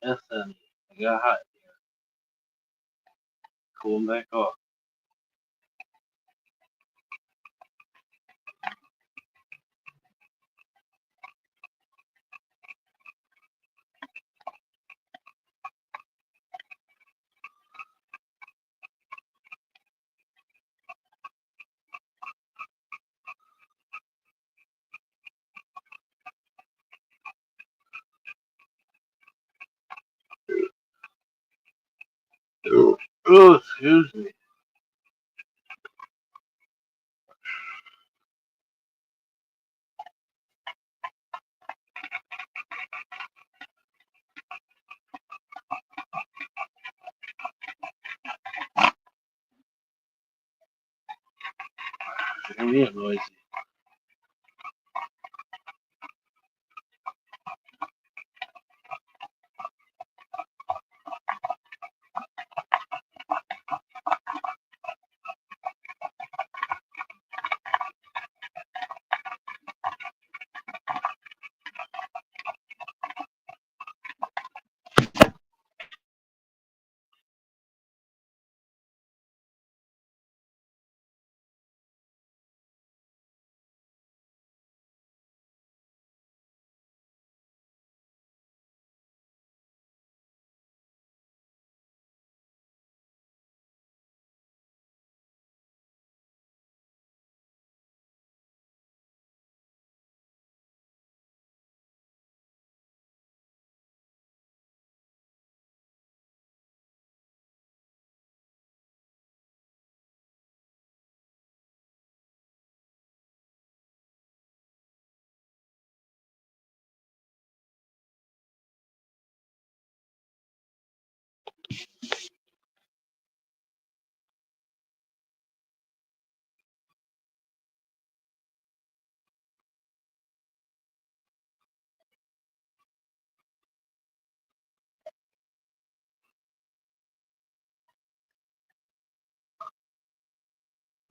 It's sunny. It got hot. Cooling back off. Oh, excuse me. Hear me noisy.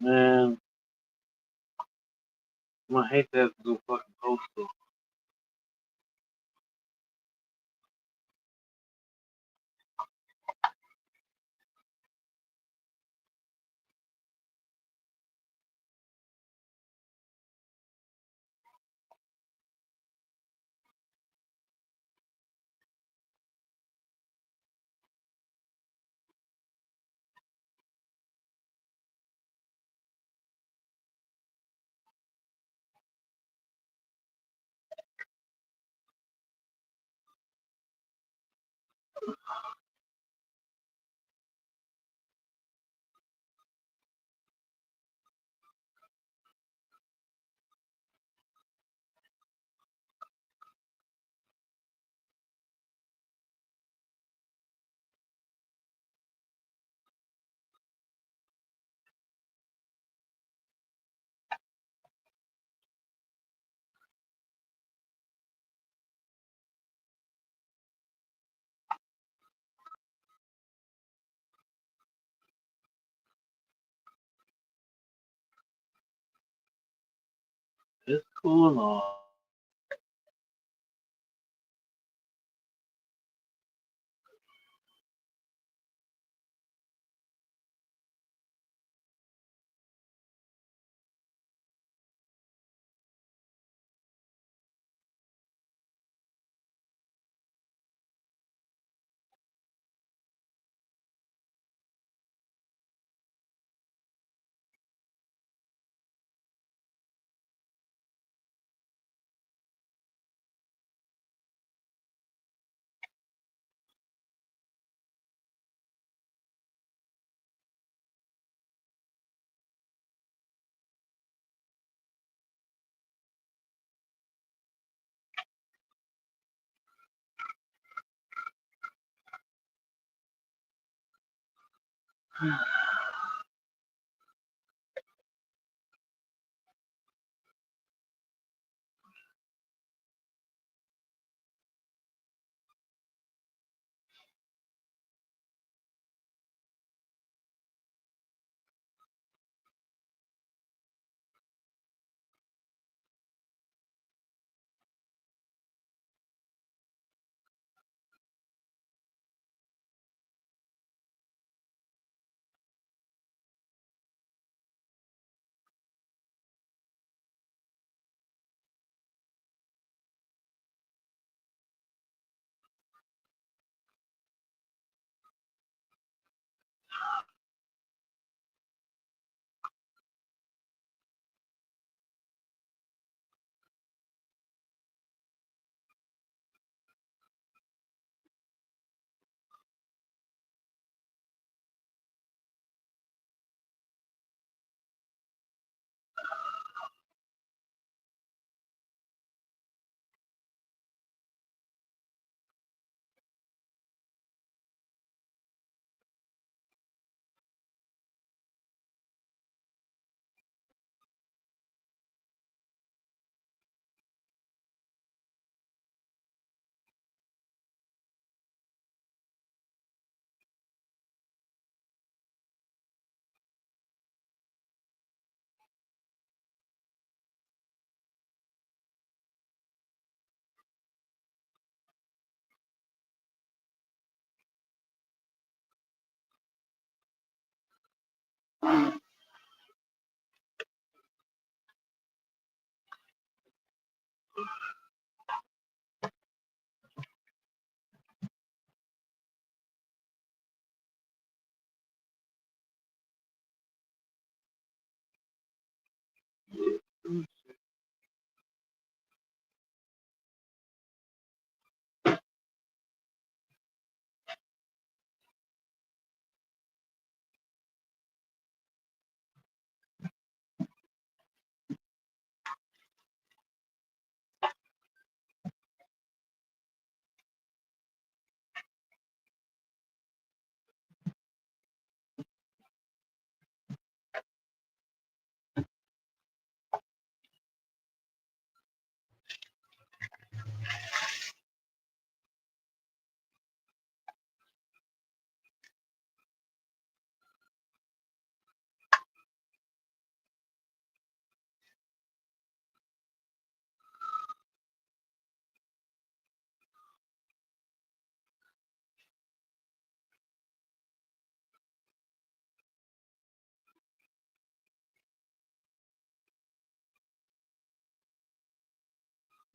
Man, I hate to have to go fucking postal. It's cooling off.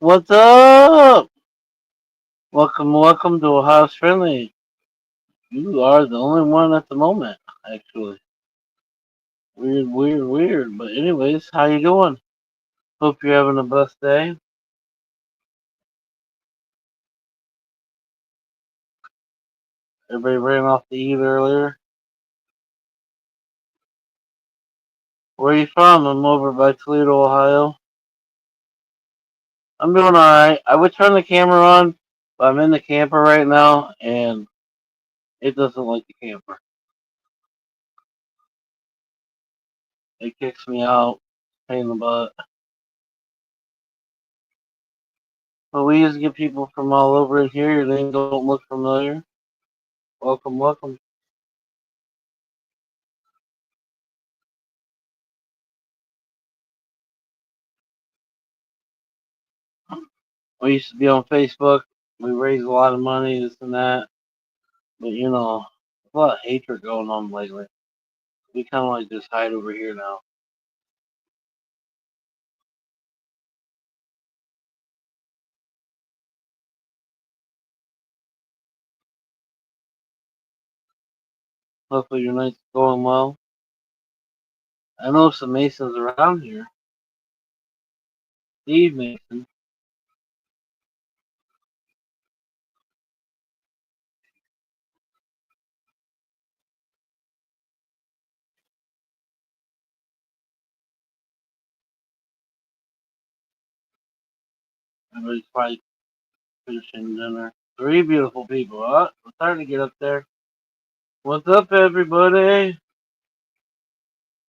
What's up? Welcome to a house friendly. You are the only one at the moment, actually. Weird. But anyways, how you doing? Hope you're having a blessed day. Everybody ran off to eat earlier. Where are you from? I'm over by Toledo, Ohio. I'm doing alright. I would turn the camera on, but I'm in the camper right now, and it doesn't like the camper. It kicks me out. Pain in the butt. But we just get people from all over in here. Your name don't look familiar. Welcome. We used to be on Facebook. We raised a lot of money, this and that. But there's a lot of hatred going on lately. We kind of like just hide over here now. Hopefully your night's going well. I know some Masons around here. Steve Mason. Everybody's probably finishing dinner. Three beautiful people. We're starting to get up there. What's up, everybody?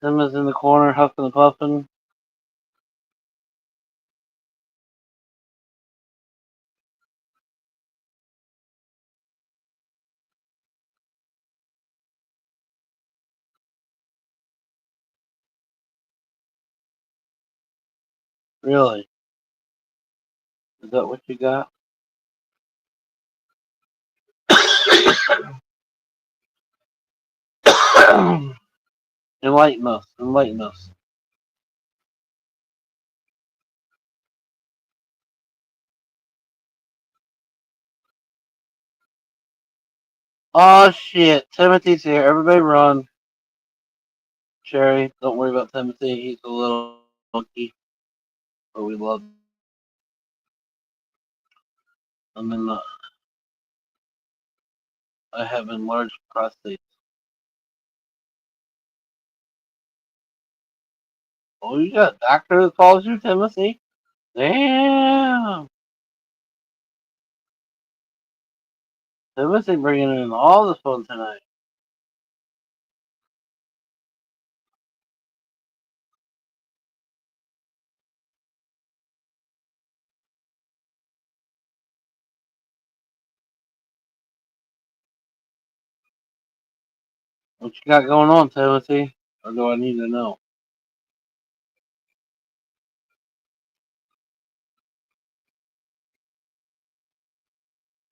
Tim is in the corner, huffing and puffing. Really? Is that what you got? Enlighten us. Oh shit, Timothy's here. Everybody run. Cherry, don't worry about Timothy. He's a little monkey, but we love him. I'm in the. I have enlarged prostate. Oh, you got a doctor that calls you Timothy? Damn. Timothy bringing in all the fun tonight. What you got going on, Timothy? Or do I need to know?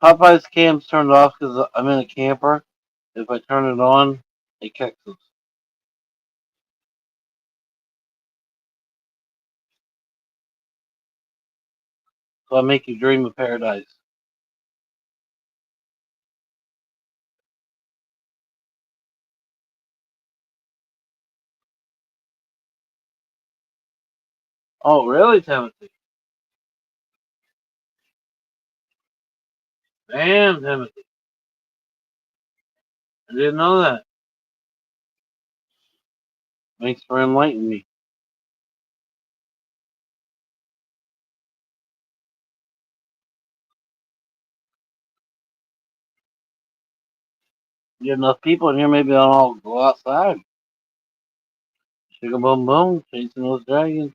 Popeye's cam's turned off because I'm in a camper. If I turn it on, it kicks us. So I make you dream of paradise. Oh, really, Timothy? Damn, Timothy. I didn't know that. Thanks for enlightening me. Get enough people in here, maybe they'll all go outside. Shigga boom boom, chasing those dragons.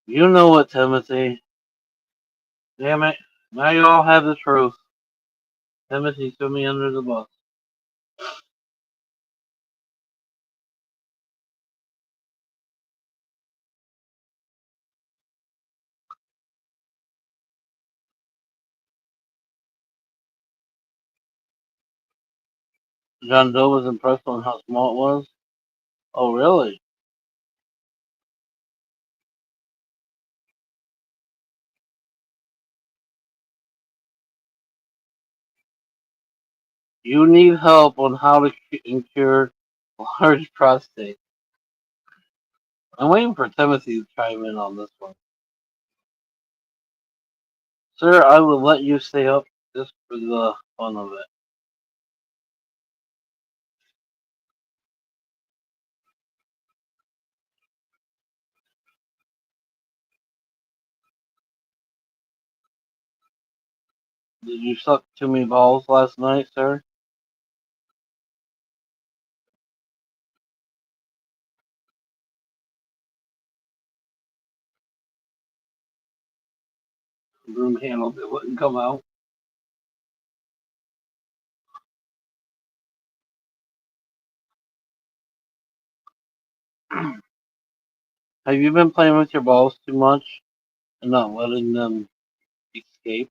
You know what, Timothy? Damn it. Now you all have the truth. Timothy threw me under the bus. John Doe was impressed on how small it was. Oh, really? You need help on how to cure large prostate. I'm waiting for Timothy to chime in on this one. Sir, I will let you stay up just for the fun of it. Did you suck too many balls last night, sir? The broom handle that wouldn't come out. Have you been playing with your balls too much and not letting them escape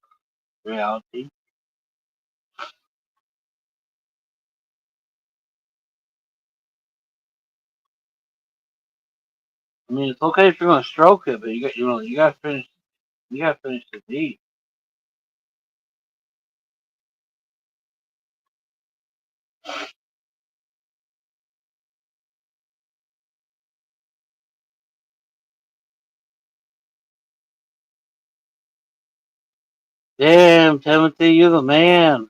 reality? I mean, it's okay if you're gonna stroke it, but you gotta finish. You gotta finish the deed. Damn, Timothy, you're the man.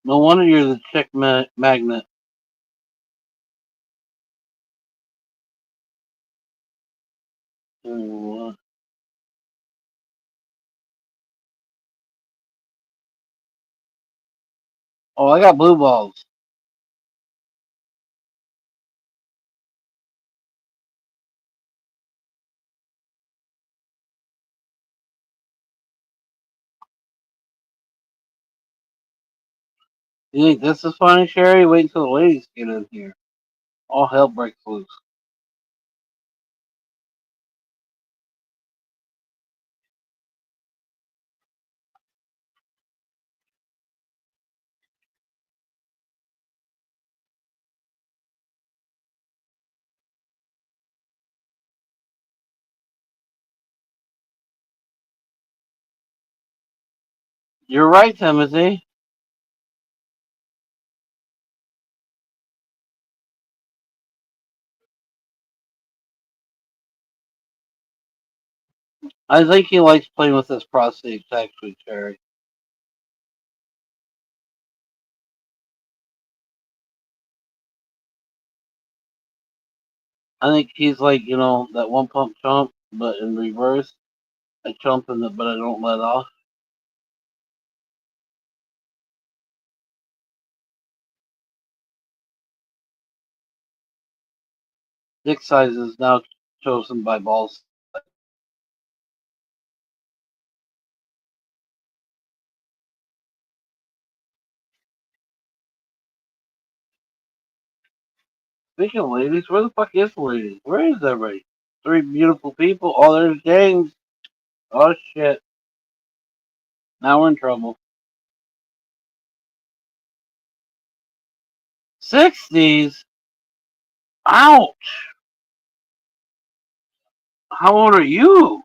No wonder you're the chick magnet. Oh, I got blue balls. You think this is funny, Sherry? Wait until the ladies get in here. All hell breaks loose. You're right, Timothy. I think he likes playing with his prostate, actually, Sherry. I think he's like, that one pump chump, but in reverse. I chump in it, but I don't let off. Dick size is now chosen by balls. Speaking of ladies, where the fuck is the ladies? Where is everybody? Three beautiful people. Oh, there's James. Oh shit. Now we're in trouble. 60s? Ouch! How old are you,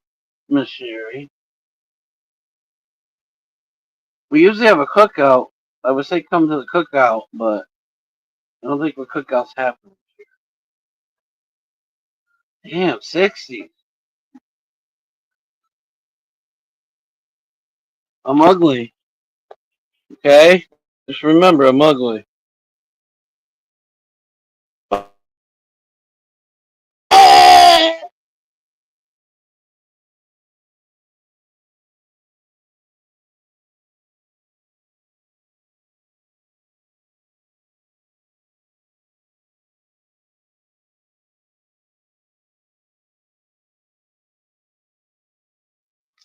Miss Sherry? We usually have a cookout. I would say come to the cookout, but I don't think the cookout's happening. Damn, 60s. I'm ugly. Okay? Just remember, I'm ugly.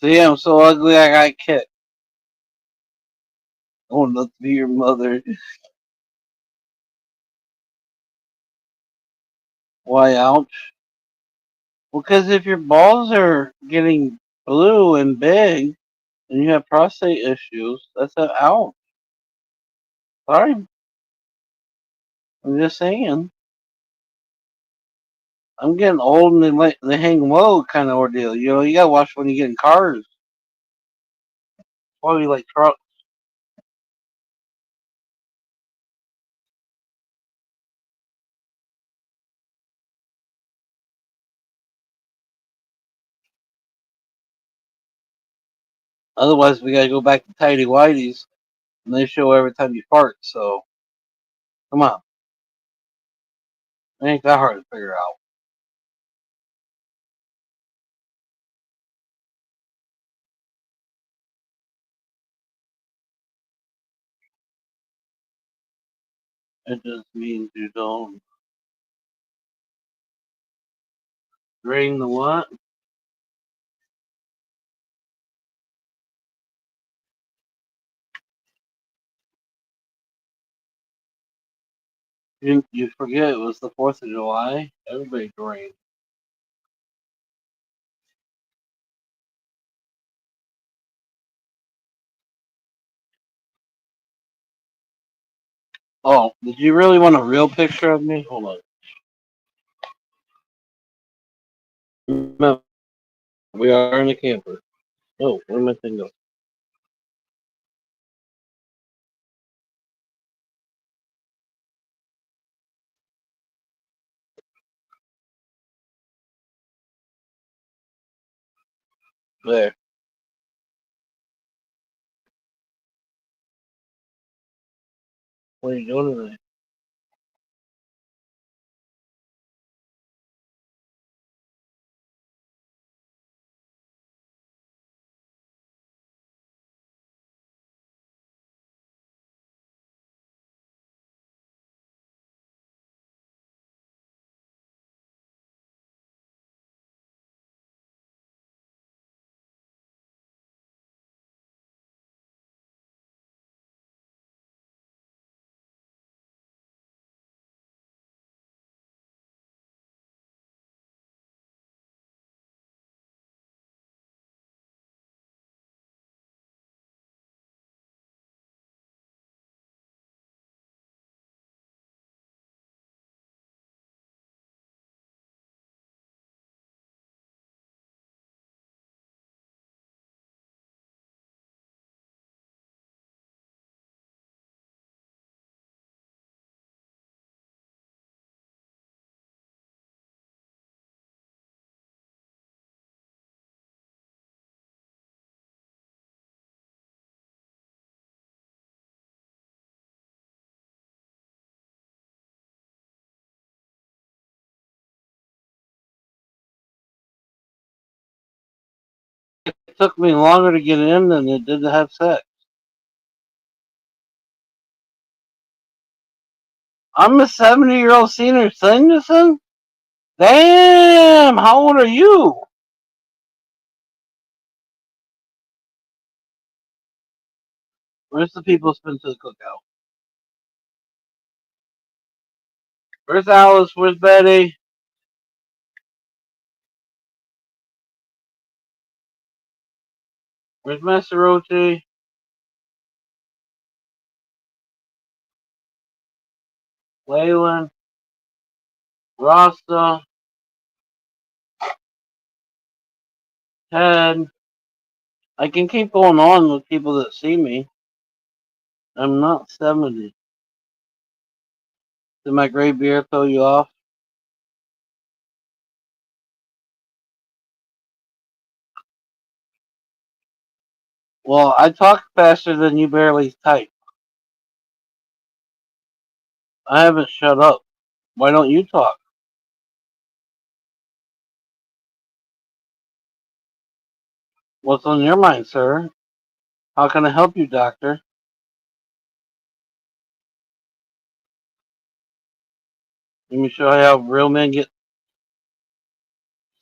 See, I'm so ugly I got kicked. I want to be your mother. Why, ouch? Well, because if your balls are getting blue and big and you have prostate issues, that's an ouch. Sorry, I'm just saying. I'm getting old and they hang low kind of ordeal. You know, you gotta watch when you get in cars. Why we like trucks. Otherwise, we gotta go back to tidy whities and they show every time you fart. So come on, it ain't that hard to figure out. It just means you don't drain the what? You forget it was the 4th of July. Everybody drained. Oh, did you really want a real picture of me? Hold on. Remember, we are in a camper. Oh, where my thing go? There. What are you doing today? It took me longer to get in than it did to have sex. I'm a 70-year-old senior citizen? Damn! How old are you? Where's the people who's been to the cookout? Where's Alice? Where's Betty? Where's Master Rochi? Waylon, Rasta, Ted. I can keep going on with people that see me. I'm not 70. Did my gray beard throw you off? Well, I talk faster than you barely type. I haven't shut up. Why don't you talk? What's on your mind, sir? How can I help you, doctor? Let me show you how real men get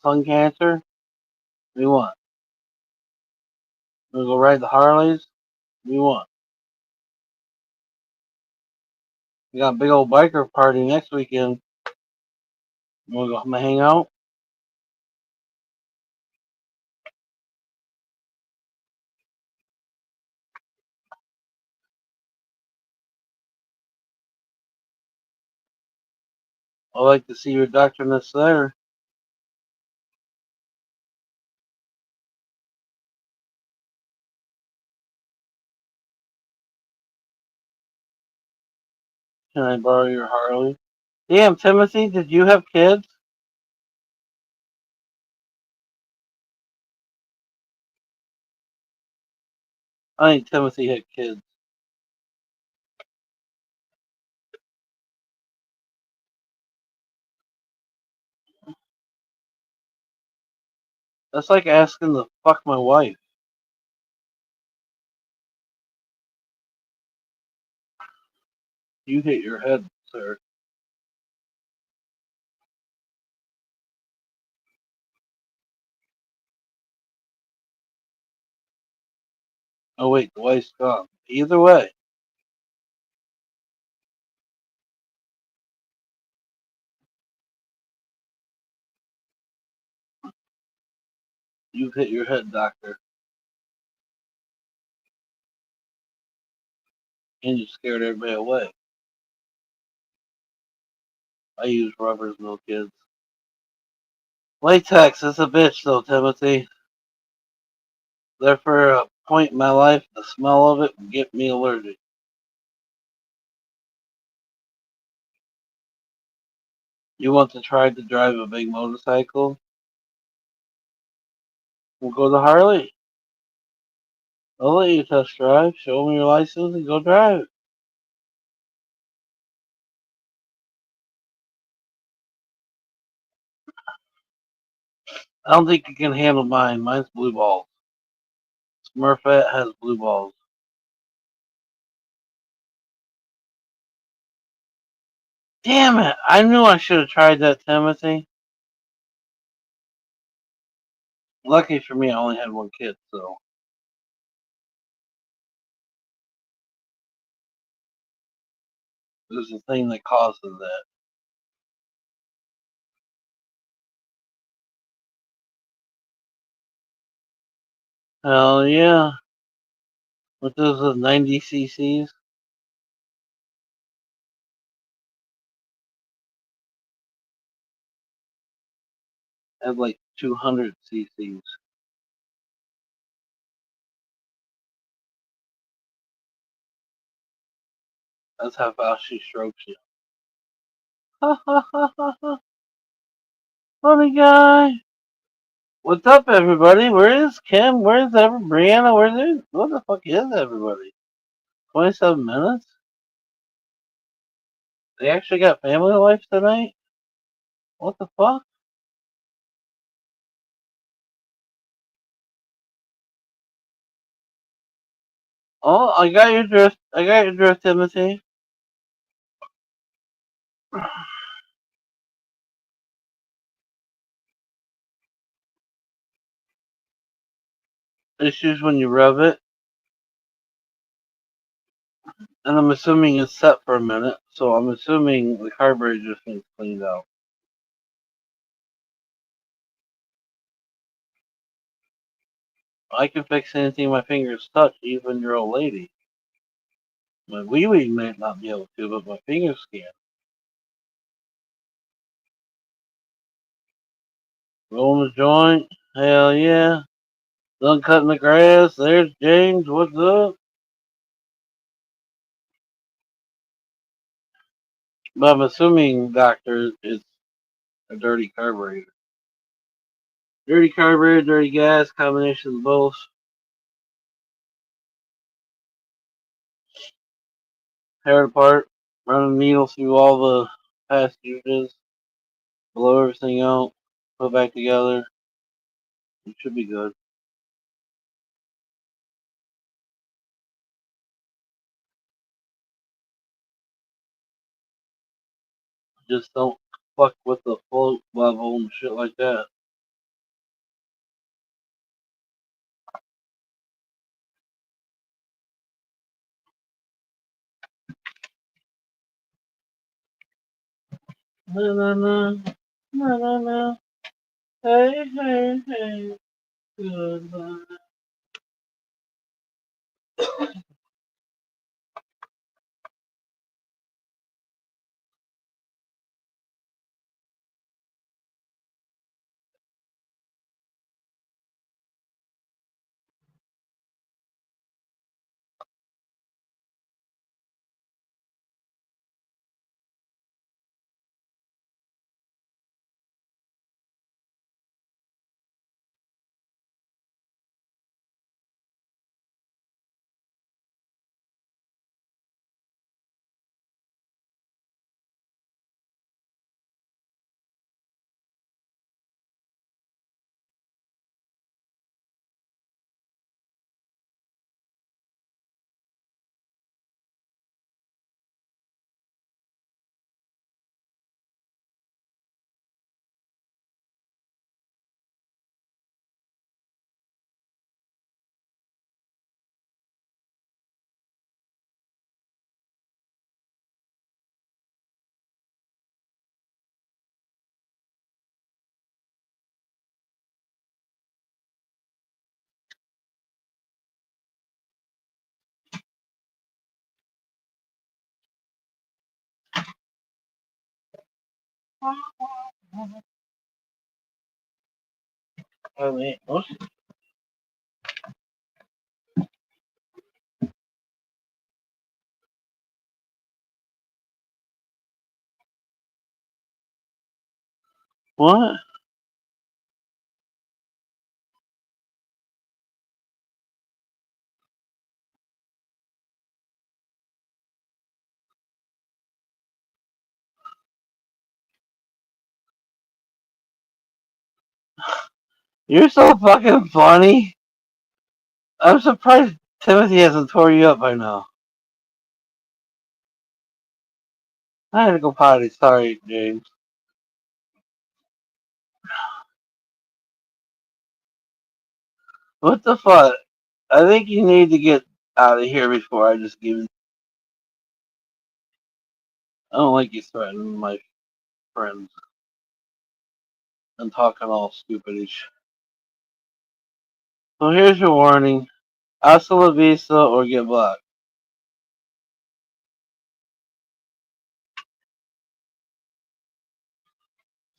lung cancer. What do you want? We go ride the Harleys? What do you want? We got a big old biker party next weekend. You want to go hang out? I'd like to see your doctor there. Can I borrow your Harley? Damn, Timothy, did you have kids? I think Timothy had kids. That's like asking to fuck my wife. You hit your head, sir. Oh wait, the wife's gone. Either way, you hit your head, doctor. And you scared everybody away. I use rubbers, no kids. Latex is a bitch though, Timothy. There for a point in my life, the smell of it would get me allergic. You want to try to drive a big motorcycle? We'll go to Harley. I'll let you test drive. Show me your license and go drive. I don't think you can handle mine. Mine's blue balls. Smurfette has blue balls. Damn it! I knew I should have tried that, Timothy. Lucky for me, I only had one kid, so it was the thing that caused that. Hell yeah. What those are 90 cc's? I had like 200 cc's. That's how fast she strokes you. Ha ha ha ha ha. Funny guy. What's up, everybody? Where is Kim? Where's Brianna? Where's it? What the fuck is everybody? 27 minutes? They actually got family life tonight? What the fuck? Oh, I got your drift. I got your drift, Timothy. Issues when you rev it. And I'm assuming it's set for a minute, so I'm assuming the carburetor just needs cleaned out. I can fix anything my fingers touch, even your old lady. My wee wee might not be able to, but my fingers can. Rolling a joint. Hell yeah. Done cutting the grass. There's James. What's up? But I'm assuming, Doctor, it's a dirty carburetor. Dirty carburetor, dirty gas, combination of both. Tear it apart. Run a needle through all the passages. Blow everything out. Put it back together. It should be good. Just don't fuck with the float level and shit like that. Na na na. Na na na. Hey, hey, hey. Goodbye. I mean, what? You're so fucking funny. I'm surprised Timothy hasn't tore you up by now. I had to go potty. Sorry, James. What the fuck? I think you need to get out of here before I just give you. I don't like you threatening my friends and talking all stupidish. So here's your warning. Hasta la vista or get blocked.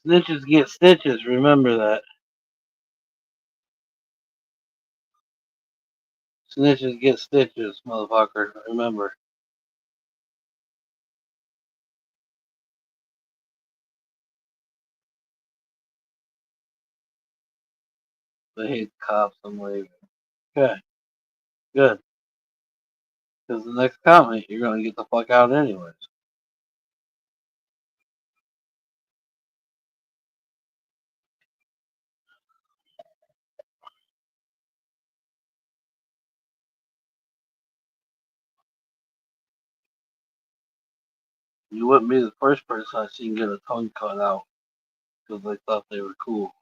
Snitches get stitches. Remember that. Snitches get stitches, motherfucker. Remember. They hate cops. I'm leaving. Okay, good. Because the next comment, you're gonna get the fuck out anyways. You wouldn't be the first person I seen get a tongue cut out because they thought they were cool.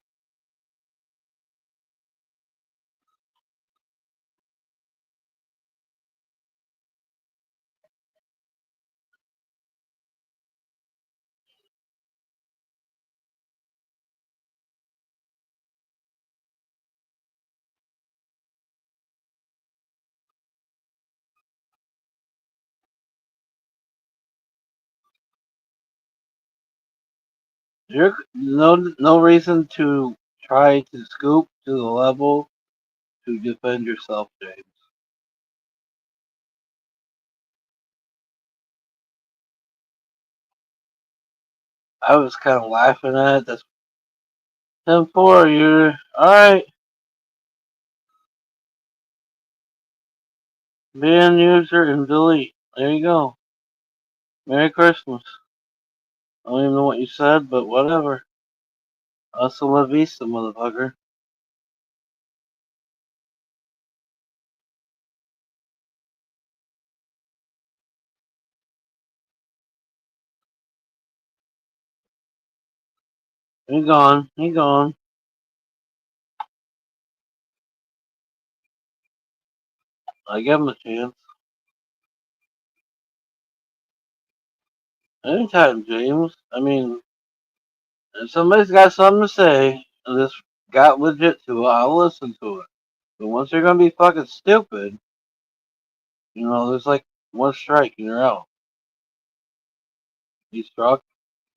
You're no reason to try to scoop to the level to defend yourself, James. I was kind of laughing at it. That's 10-4. You're alright. Ban user and delete. There you go. Merry Christmas. I don't even know what you said, but whatever. Hasta la vista, motherfucker. He gone. He gone. I give him a chance. Anytime, James. I mean, if somebody's got something to say, and this got legit to it, I'll listen to it. But once they're gonna be fucking stupid, there's like one strike and you're out. He struck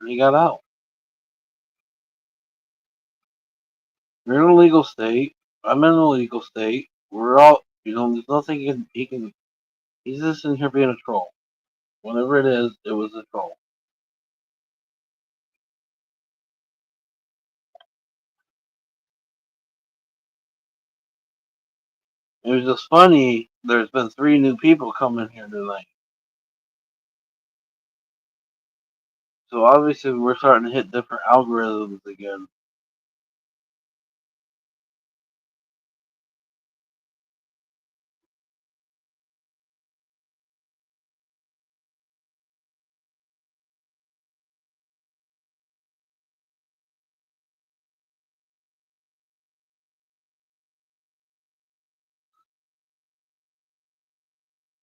and he got out. You're in a legal state. I'm in a legal state. We're all, there's nothing he can. He's just in here being a troll. Whatever it is, it was a troll. It was just funny. There's been 3 new people coming here tonight. So obviously we're starting to hit different algorithms again.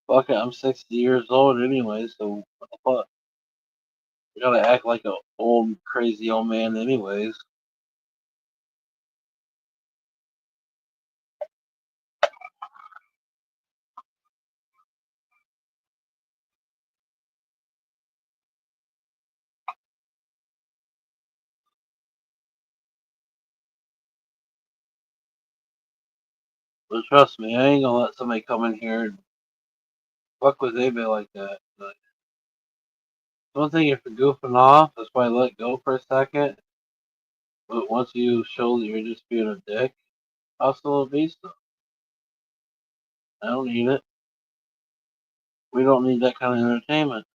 Fuck it, I'm 60 years old anyway, so what the fuck? I gotta act like a old, crazy old man anyways. But trust me, I ain't gonna let somebody come in here and fuck with anybody like that. But one thing, if you're goofing off, that's why I let go for a second. But once you show that you're just being a dick, I'll still be stuff. I don't need it. We don't need that kind of entertainment.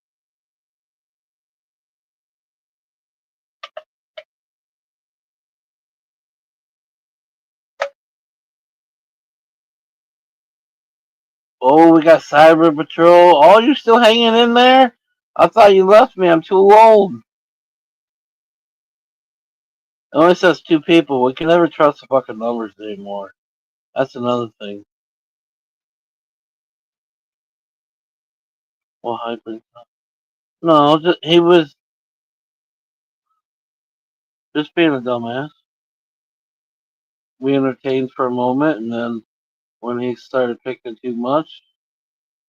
Oh, we got Cyber Patrol. Oh, you're still hanging in there? I thought you left me. I'm too old. It only says 2 people. We can never trust the fucking numbers anymore. That's another thing. Well, hybrid. No, he was just being a dumbass. We entertained for a moment, and then when he started picking too much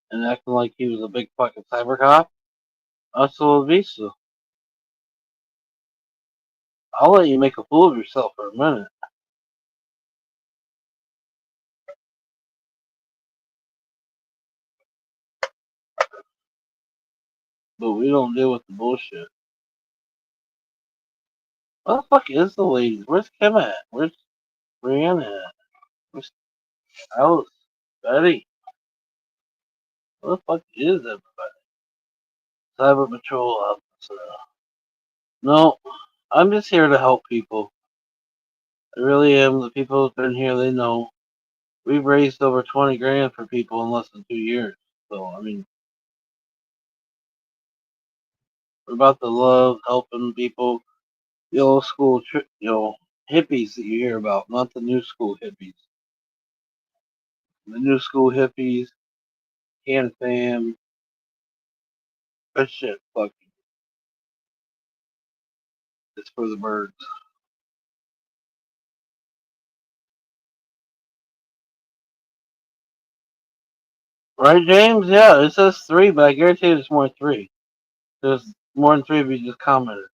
and acting like he was a big fucking cyber cop, hasta la vista. I'll let you make a fool of yourself for a minute, but we don't deal with the bullshit. What the fuck is the ladies? Where's Kim at? Where's Brianna at? Where's Alice? Betty? What the fuck is everybody? Cyber Patrol officer. No, I'm just here to help people. I really am. The people who've been here, they know. We've raised over 20 grand for people in less than 2 years. So, I mean, we're about the love, helping people. The old school, hippies that you hear about, not the new school hippies. The new school hippies, can fam, that shit fucking is for the birds. Right, James? Yeah, it says 3, but I guarantee you there's more than 3. There's more than 3 of you just commented,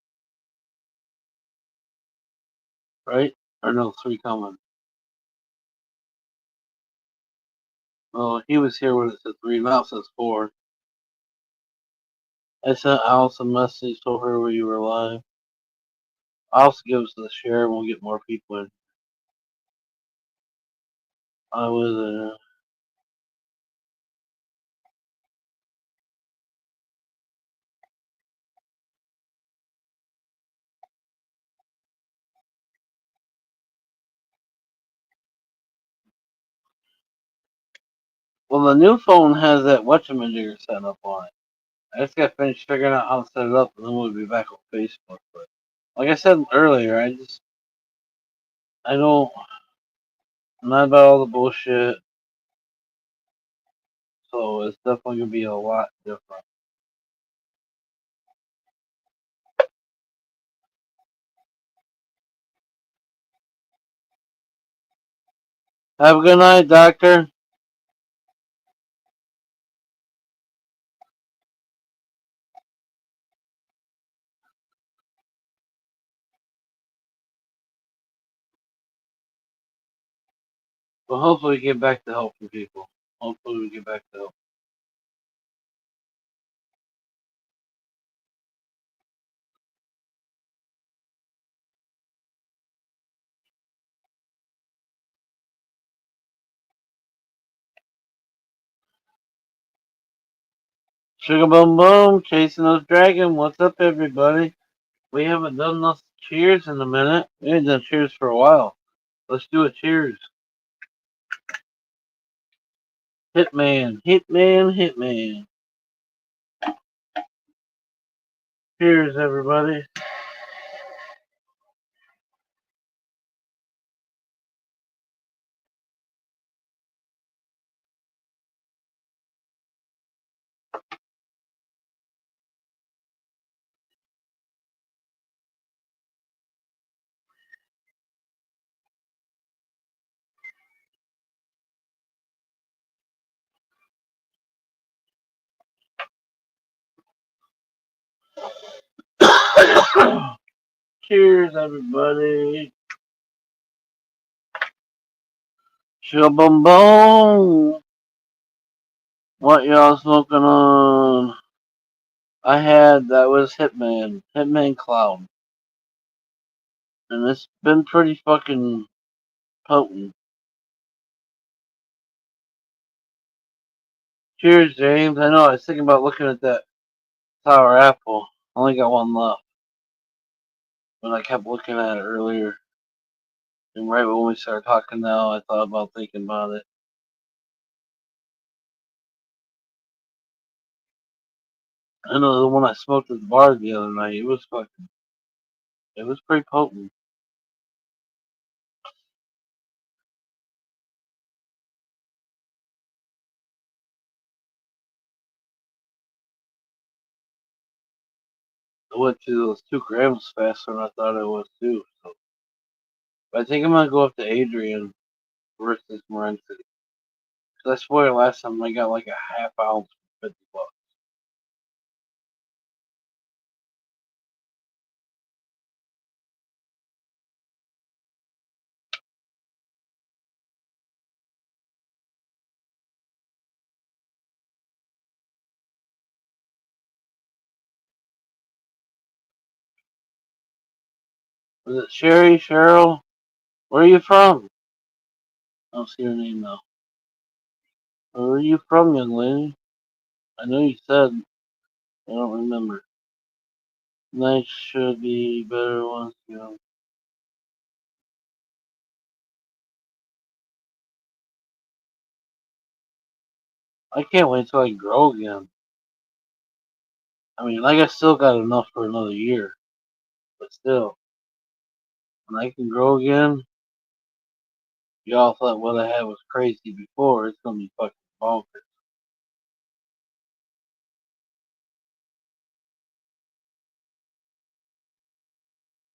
right? Or no, 3 coming. Oh, he was here when it said 3, now it says 4. I sent Alice a message, told her we were live. Alice gives the share and we'll get more people in. I was, well, the new phone has that whatchamajigger set up on it. I just got finished figuring out how to set it up, and then we'll be back on Facebook. But like I said earlier, I don't, I'm not about all the bullshit, so it's definitely gonna be a lot different. Have a good night, Doctor. Well, hopefully we get back to helping people. Hopefully we get back to help. Sugar boom boom, chasing those dragon. What's up, everybody? We haven't done enough cheers in a minute. We haven't done cheers for a while. Let's do a cheers. Hitman, Hitman, Hitman. Cheers, everybody. Cheers, everybody. Sugar boom boom. What y'all smoking on? That was Hitman. Hitman Cloud. And it's been pretty fucking potent. Cheers, James. I know, I was thinking about looking at that sour apple. I only got one left. But I kept looking at it earlier. And right when we started talking now, I thought about thinking about it. I know the one I smoked at the bar the other night, it was pretty potent. I went through those 2 grams faster than I thought I was too. So but I think I'm gonna go up to Adrian versus Morency. Cause I swear last time I got like a half ounce for $50. Was it Sherry, Cheryl? Where are you from? I don't see your name now. Where are you from, young lady? I know you said. I don't remember. Nights should be better once you know. I can't wait till I grow again. I mean, like I still got enough for another year, but still, when I can grow again, y'all thought what I had was crazy before. It's gonna be fucking bonkers.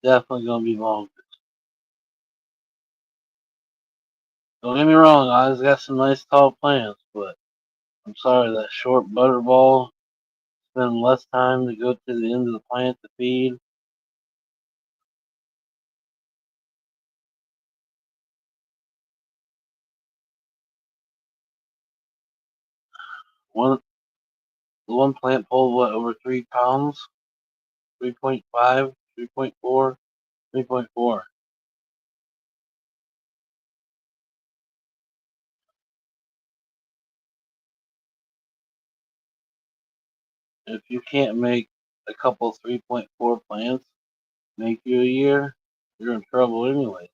Definitely gonna be bonkers. Don't get me wrong, I just got some nice tall plants, but I'm sorry that short butterball spend less time to go to the end of the plant to feed. One the one plant pulled what over 3 pounds, 3.5, 3.4, 3.4. If you can't make a couple 3.4 plants make you a year, you're in trouble anyways.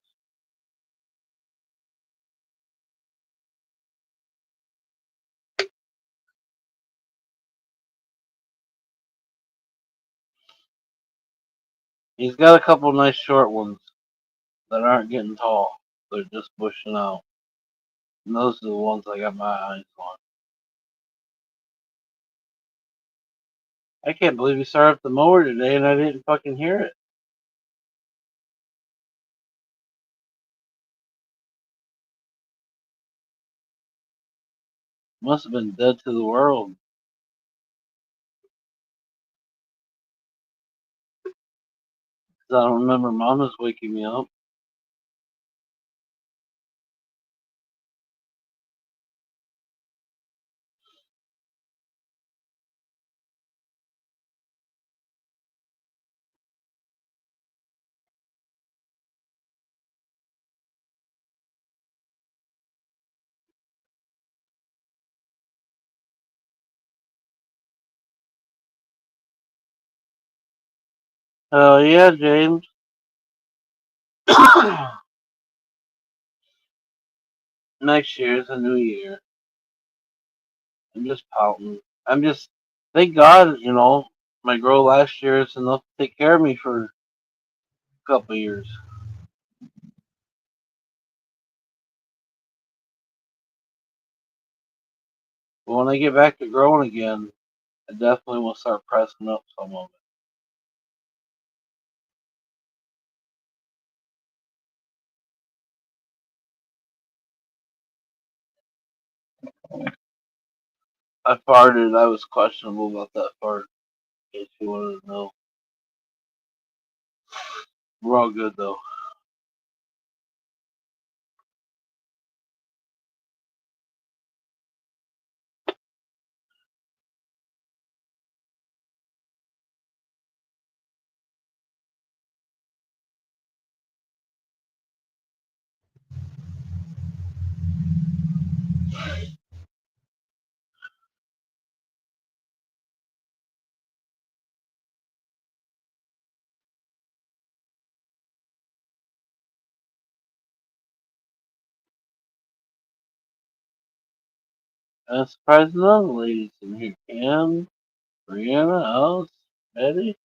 He's got a couple nice short ones that aren't getting tall. They're just bushing out. And those are the ones I got my eyes on. I can't believe he started up the mower today and I didn't fucking hear it. Must have been dead to the world. 'Cause I don't remember Mama's waking me up. Hell yeah, James. Next year's a new year. I'm just pouting. I'm just, thank God, my girl last year is enough to take care of me for a couple of years. But when I get back to growing again, I definitely will start pressing up some of it. I farted. I was questionable about that fart. In case you wanted to know. We're all good though. I'm surprised none of the ladies in here. Cam, Brianna, Alice, Betty.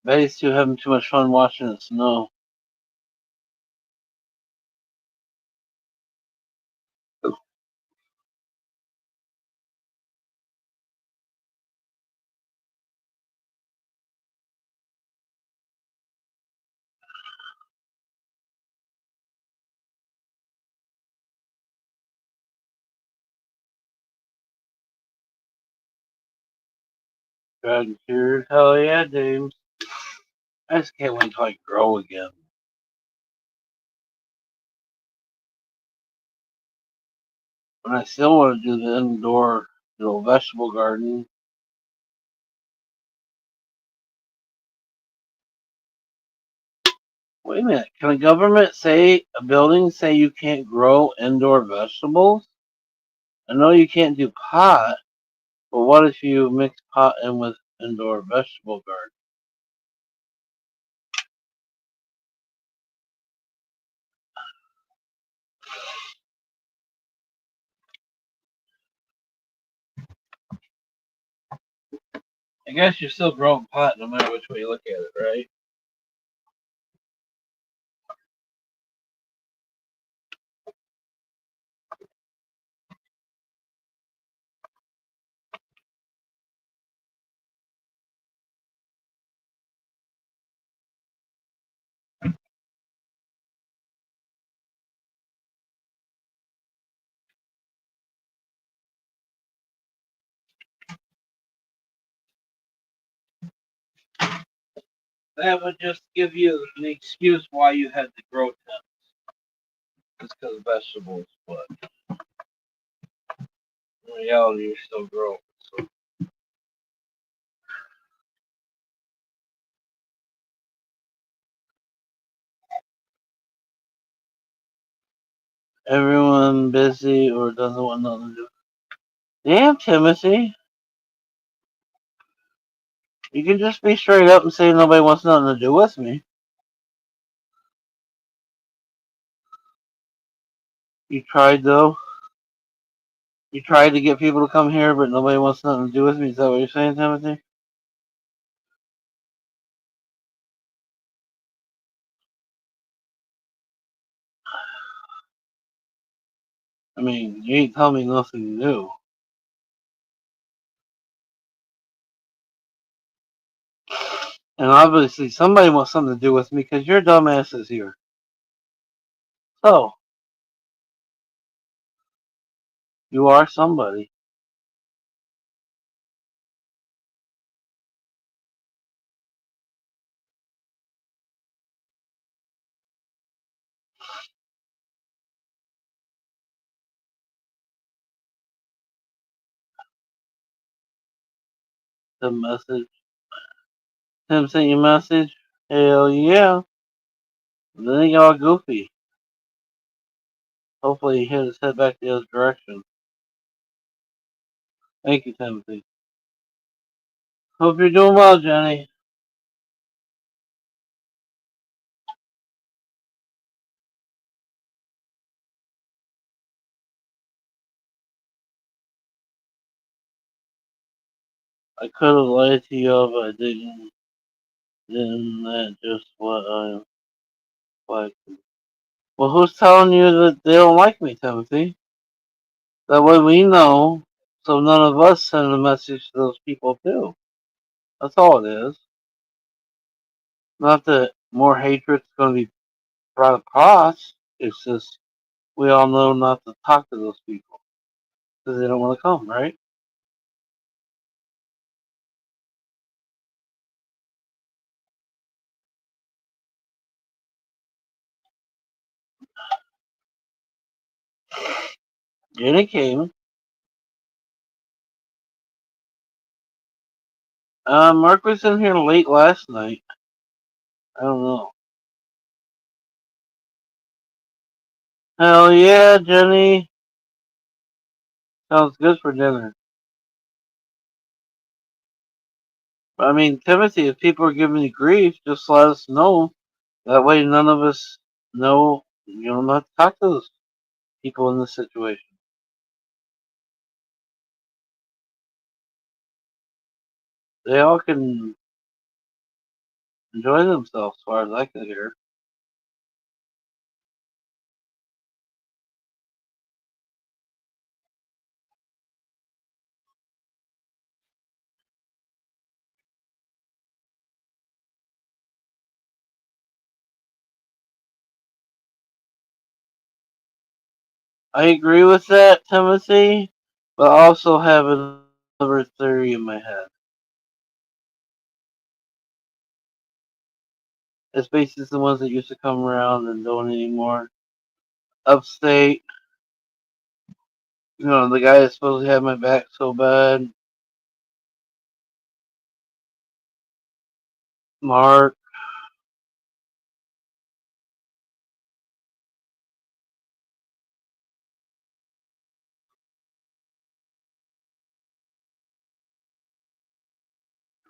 Betty's still having too much fun watching it snow. Dragon tears. Hell yeah, James. I just can't wait till I grow again. But I still want to do the indoor, vegetable garden. Wait a minute. Can a building say you can't grow indoor vegetables? I know you can't do pot, but what if you mix pot in with indoor vegetable garden? I guess you're still growing pot no matter which way you look at it, right? That would just give you an excuse why you had to grow temps. because of vegetables, but in reality, you're still growing. So everyone busy or doesn't want nothing to do. Damn, Timothy. You can just be straight up and say nobody wants nothing to do with me. You tried though. You tried to get people to come here, but nobody wants nothing to do with me. Is that what you're saying, Timothy? I mean, you ain't telling me nothing new. And obviously, somebody wants something to do with me because your dumbass is here. So, you are somebody. The message. Tim sent you a message? Hell yeah. Then he got all goofy. Hopefully, he hit his head back the other direction. Thank you, Timothy. Hope you're doing well, Jenny. I could have lied to you, but I didn't. Isn't that just what I like? Well, who's telling you that they don't like me, Timothy? That way we know, so none of us send a message to those people too. That's all it is. Not that more hatred's going to be brought across. It's just we all know not to talk to those people because they don't want to come, right? Jenny came. Mark was in here late last night. I don't know. Hell yeah, Jenny. Sounds good for dinner. I mean, Timothy, if people are giving you grief, just let us know. That way, none of us know you don't have to talk to those people in this situation. They all can enjoy themselves, as far as I can hear. I agree with that, Timothy, but I also have another theory in my head. It's basically the ones that used to come around and don't anymore. Upstate, the guy that supposedly had my back so bad. Mark,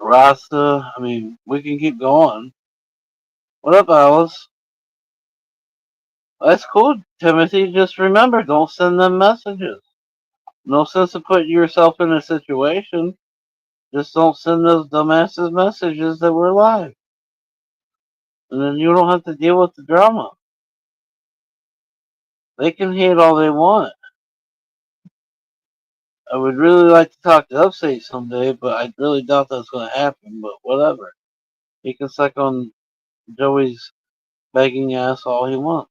Rasta. I mean, we can keep going. What up, Alice? That's cool, Timothy. Just remember, don't send them messages. No sense of putting yourself in a situation. Just don't send those dumbasses messages that we're live. And then you don't have to deal with the drama. They can hate all they want. I would really like to talk to Upstate someday, but I really doubt that's going to happen. But whatever. He can suck on Joey's begging ass all he wants.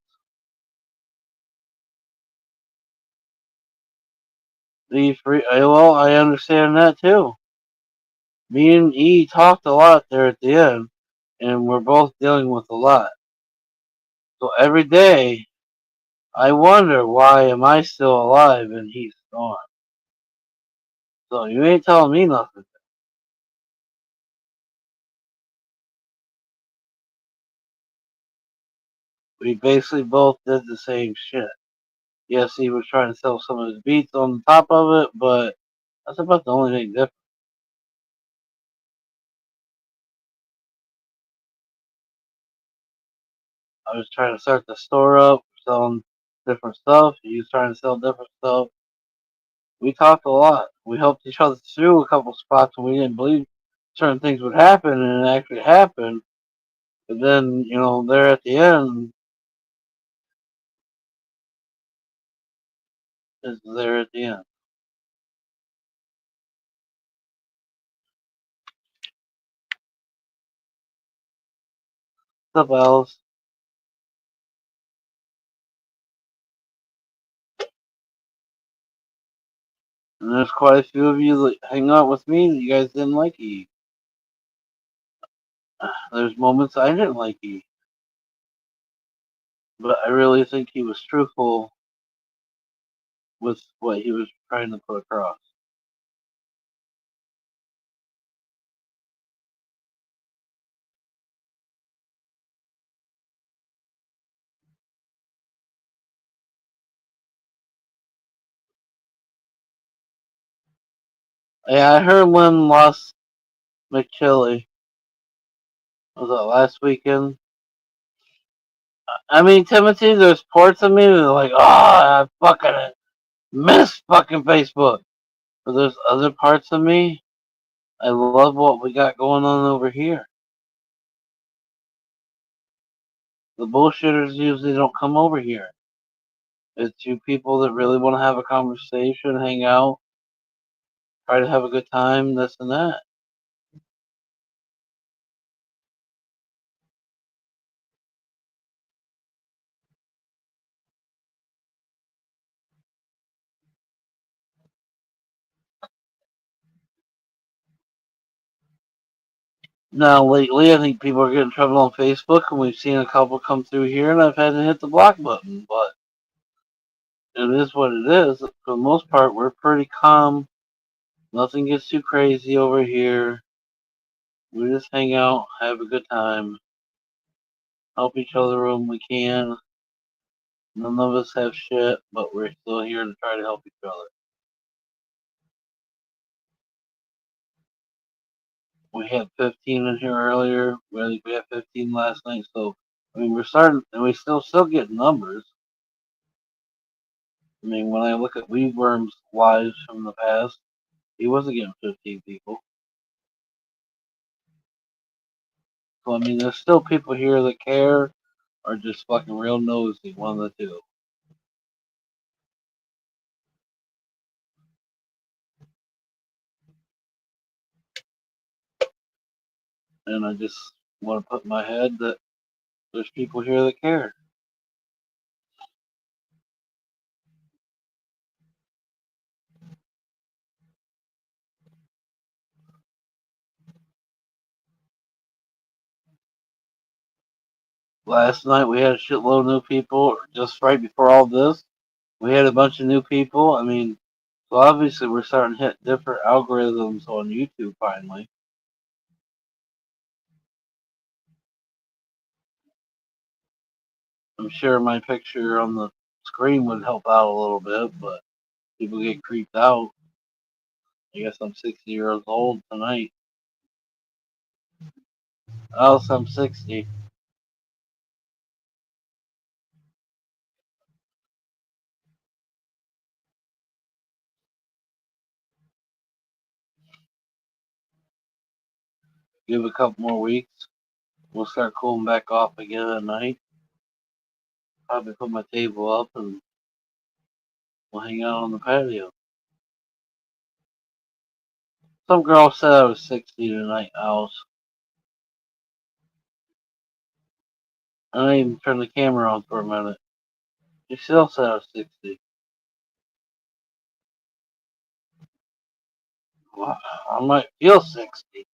Be free. Well, I understand that too. Me and E talked a lot there at the end, and we're both dealing with a lot. So every day I wonder why am I still alive and he's gone. So you ain't telling me nothing. We basically both did the same shit. Yes, he was trying to sell some of his beats on top of it, but that's about the only thing different. I was trying to start the store up, selling different stuff. He was trying to sell different stuff. We talked a lot. We helped each other through a couple spots when we didn't believe certain things would happen, and it actually happened. But then, there at the end is there at the end. What's up, Alice? And there's quite a few of you that hang out with me that you guys didn't like E. There's moments I didn't like E, but I really think he was truthful with what he was trying to put across. Yeah, I heard Lynn lost McChilly. Was that last weekend? I mean, Timothy, there's parts of me that are like, oh, I fucking miss fucking Facebook. But there's other parts of me, I love what we got going on over here. The bullshitters usually don't come over here. It's you people that really want to have a conversation, hang out, try to have a good time, this and that. Now, lately, I think people are getting in trouble on Facebook, and we've seen a couple come through here, and I've had to hit the block button. But it is what it is. For the most part, we're pretty calm. Nothing gets too crazy over here. We just hang out, have a good time, help each other when we can. None of us have shit, but we're still here to try to help each other. We had 15 in here earlier. I think we had 15 last night. So, I mean, we're starting, and we still get numbers. I mean, when I look at Weedworm's lives from the past, he wasn't getting 15 people. So, I mean, there's still people here that care or just fucking real nosy, one of the two. And I just want to put in my head that there's people here that care. Last night we had a shitload of new people. Just right before all this, we had a bunch of new people. I mean, so obviously we're starting to hit different algorithms on YouTube finally. I'm sure my picture on the screen would help out a little bit, but people get creeped out. I guess I'm 60 years old tonight. Else I'm 60. Give a couple more weeks. We'll start cooling back off again at night. Probably put my table up and we'll hang out on the patio. Some girl said I was 60 tonight, Alice. I didn't even turn the camera on for a minute. She still said I was 60. Well, I might feel 60.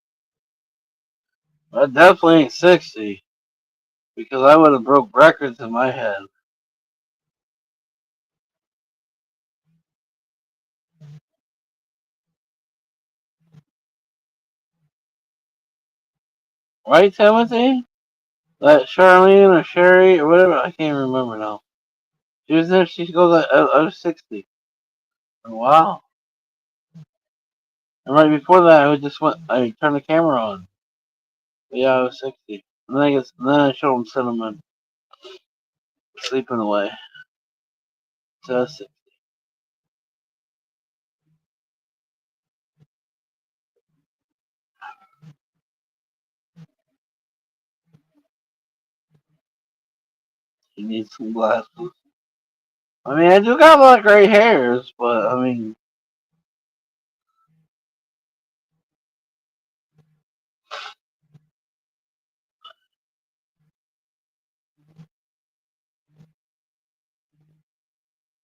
I definitely ain't 60 because I would have broke records in my head. Right, Timothy? That Charlene or Sherry or whatever, I can't remember now. She was there, she goes, I was 60. Wow. And right before that, I turned the camera on. But yeah, I was 60. And then I showed him Cinnamon sleeping away. So I was 60. He needs some glasses. I mean, I do got a lot of gray hairs, but I mean,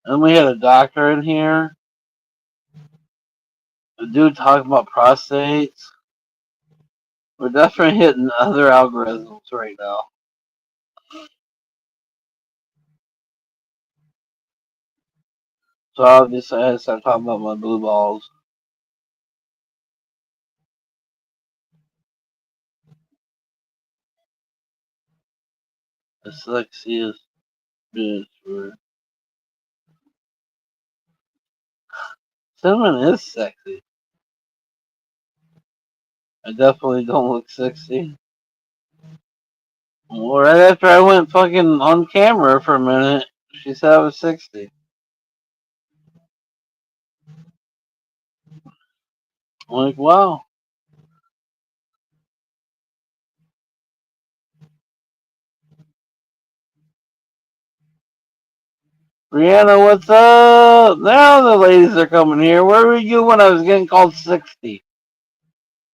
and we had a doctor in here. The dude talking about prostates. We're definitely hitting other algorithms right now. So obviously, I start talking about my blue balls. The sexiest bitch. Cinnamon is sexy. I definitely don't look 60. Well, right after I went fucking on camera for a minute, she said I was 60. I'm like, wow. Brianna, what's up? Now the ladies are coming here. Where were you when I was getting called 60?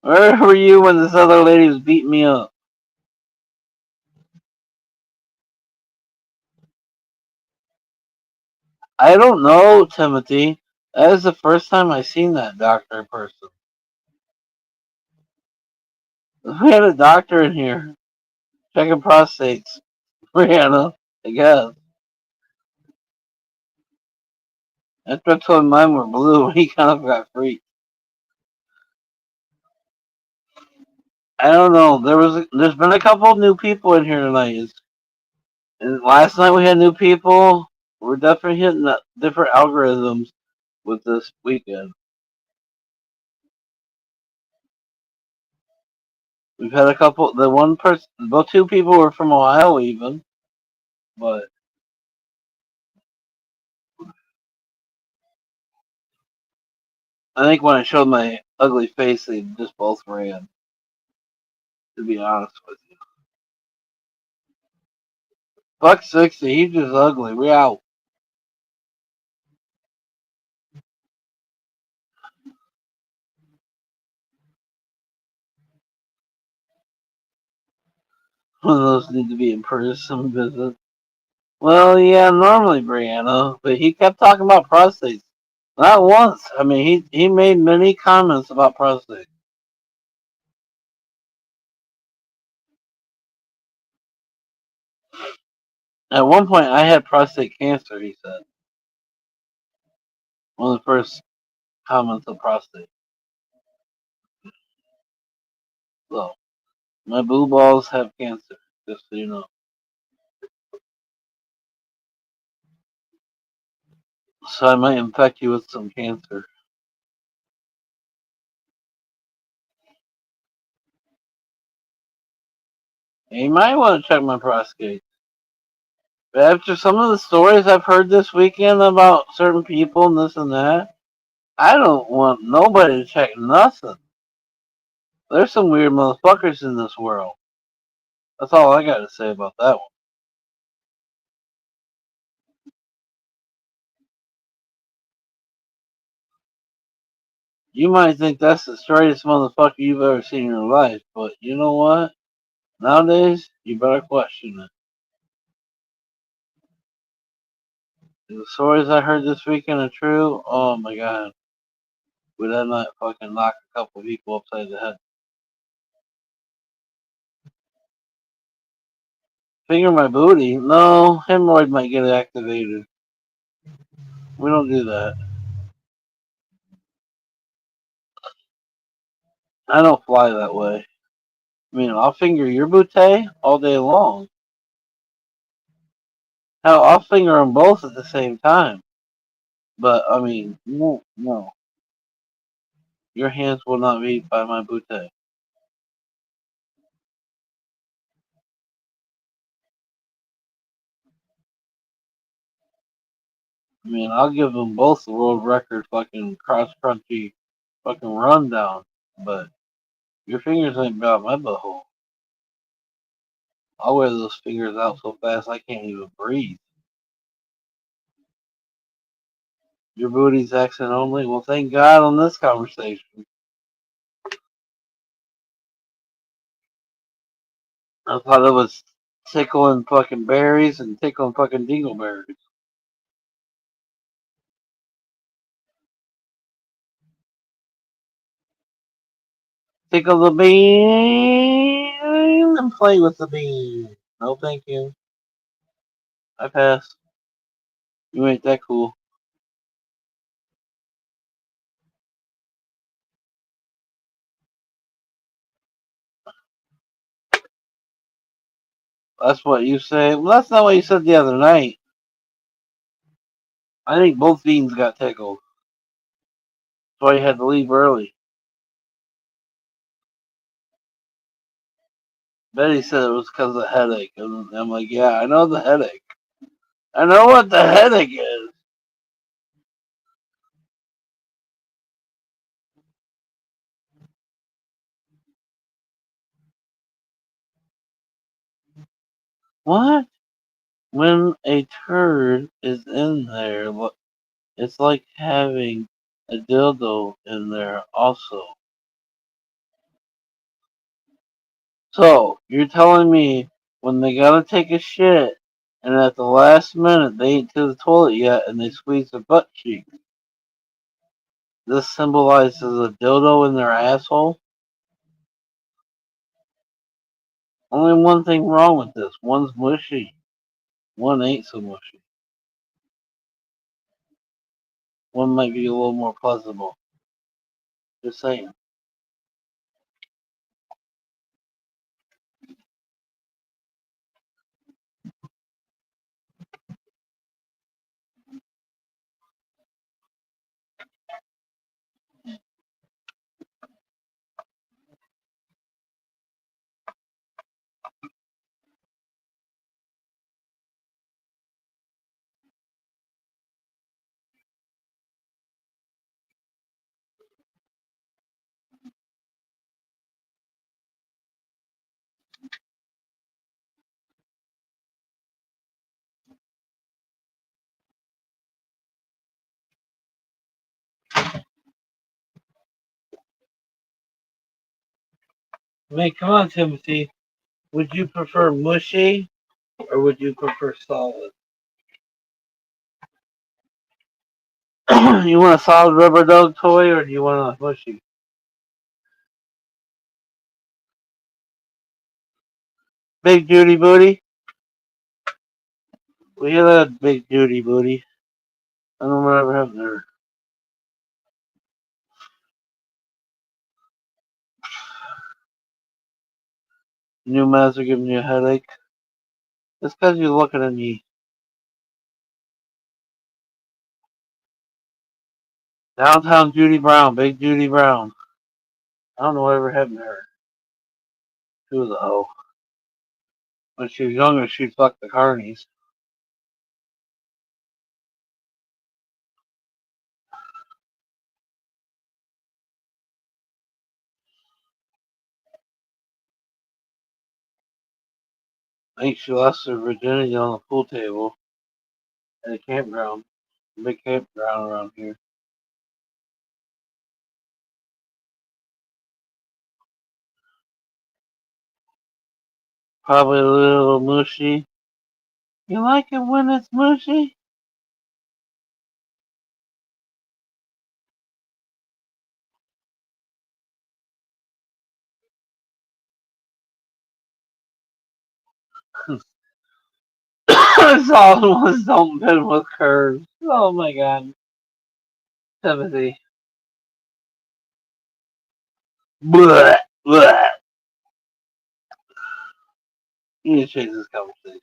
Where were you when this other lady was beating me up? I don't know, Timothy. That is the first time I seen that doctor person. We had a doctor in here checking prostates. Brianna, I guess. After I told him mine were blue, he kind of got freaked. I don't know. There's been a couple new people in here tonight. And last night we had new people. We're definitely hitting the different algorithms with this weekend. We've had a couple. The one person, both two people were from Ohio, even. But I think when I showed my ugly face, they just both ran. To be honest with you, fuck 60. He's just ugly. We out. One of those need to be in person visit. Well, yeah, normally Brianna, but he kept talking about prostates. Not once. I mean, he made many comments about prostates. At one point, I had prostate cancer. He said one of the first comments of prostate. So my blue balls have cancer. Just so you know. So I might infect you with some cancer. And you might want to check my prostate. But after some of the stories I've heard this weekend about certain people and this and that, I don't want nobody to check nothing. There's some weird motherfuckers in this world. That's all I got to say about that one. You might think that's the straightest motherfucker you've ever seen in your life, but you know what? Nowadays, you better question it. The stories I heard this weekend are true. Oh my god. Would I not fucking knock a couple people upside the head? Finger my booty? No, hemorrhoid might get activated. We don't do that. I don't fly that way. I mean, I'll finger your booty all day long. Hell, I'll finger them both at the same time. But, I mean, no, no. Your hands will not be by my booty. I mean, I'll give them both the world record fucking cross country fucking rundown. But your fingers ain't about my butthole. I'll wear those fingers out so fast I can't even breathe. Your booty's accent only? Well, thank God on this conversation. I thought it was tickling fucking berries and tickling fucking dingleberries. Tickle the bean and play with the bean. No, thank you. I pass. You ain't that cool. That's what you say. Well, that's not what you said the other night. I think both beans got tickled. That's why you had to leave early. Betty said it was because of the headache. And I'm like, yeah, I know the headache. I know what the headache is. What? When a turd is in there, it's like having a dildo in there also. So, you're telling me when they gotta take a shit and at the last minute they ain't to the toilet yet and they squeeze their butt cheek, this symbolizes a dildo in their asshole? Only one thing wrong with this. One's mushy. One ain't so mushy. One might be a little more pleasurable. Just saying. I mean, come on, Timothy. Would you prefer mushy or would you prefer solid? You want a solid rubber dog toy or do you want a mushy? Big duty booty? We hear that big duty booty. I don't know whatever happened there. New meds are giving you a headache. It's because you're looking at me. Downtown Judy Brown, Big Judy Brown. I don't know whatever happened to her. She was a hoe. When she was younger, she'd fuck the carnies. I think she lost her virginity on the pool table at a campground. A big campground around here. Probably a little mushy. You like it when it's mushy? Solid ones don't fit with curves. Oh my god. Timothy. Blech, blech. You need to change this conversation.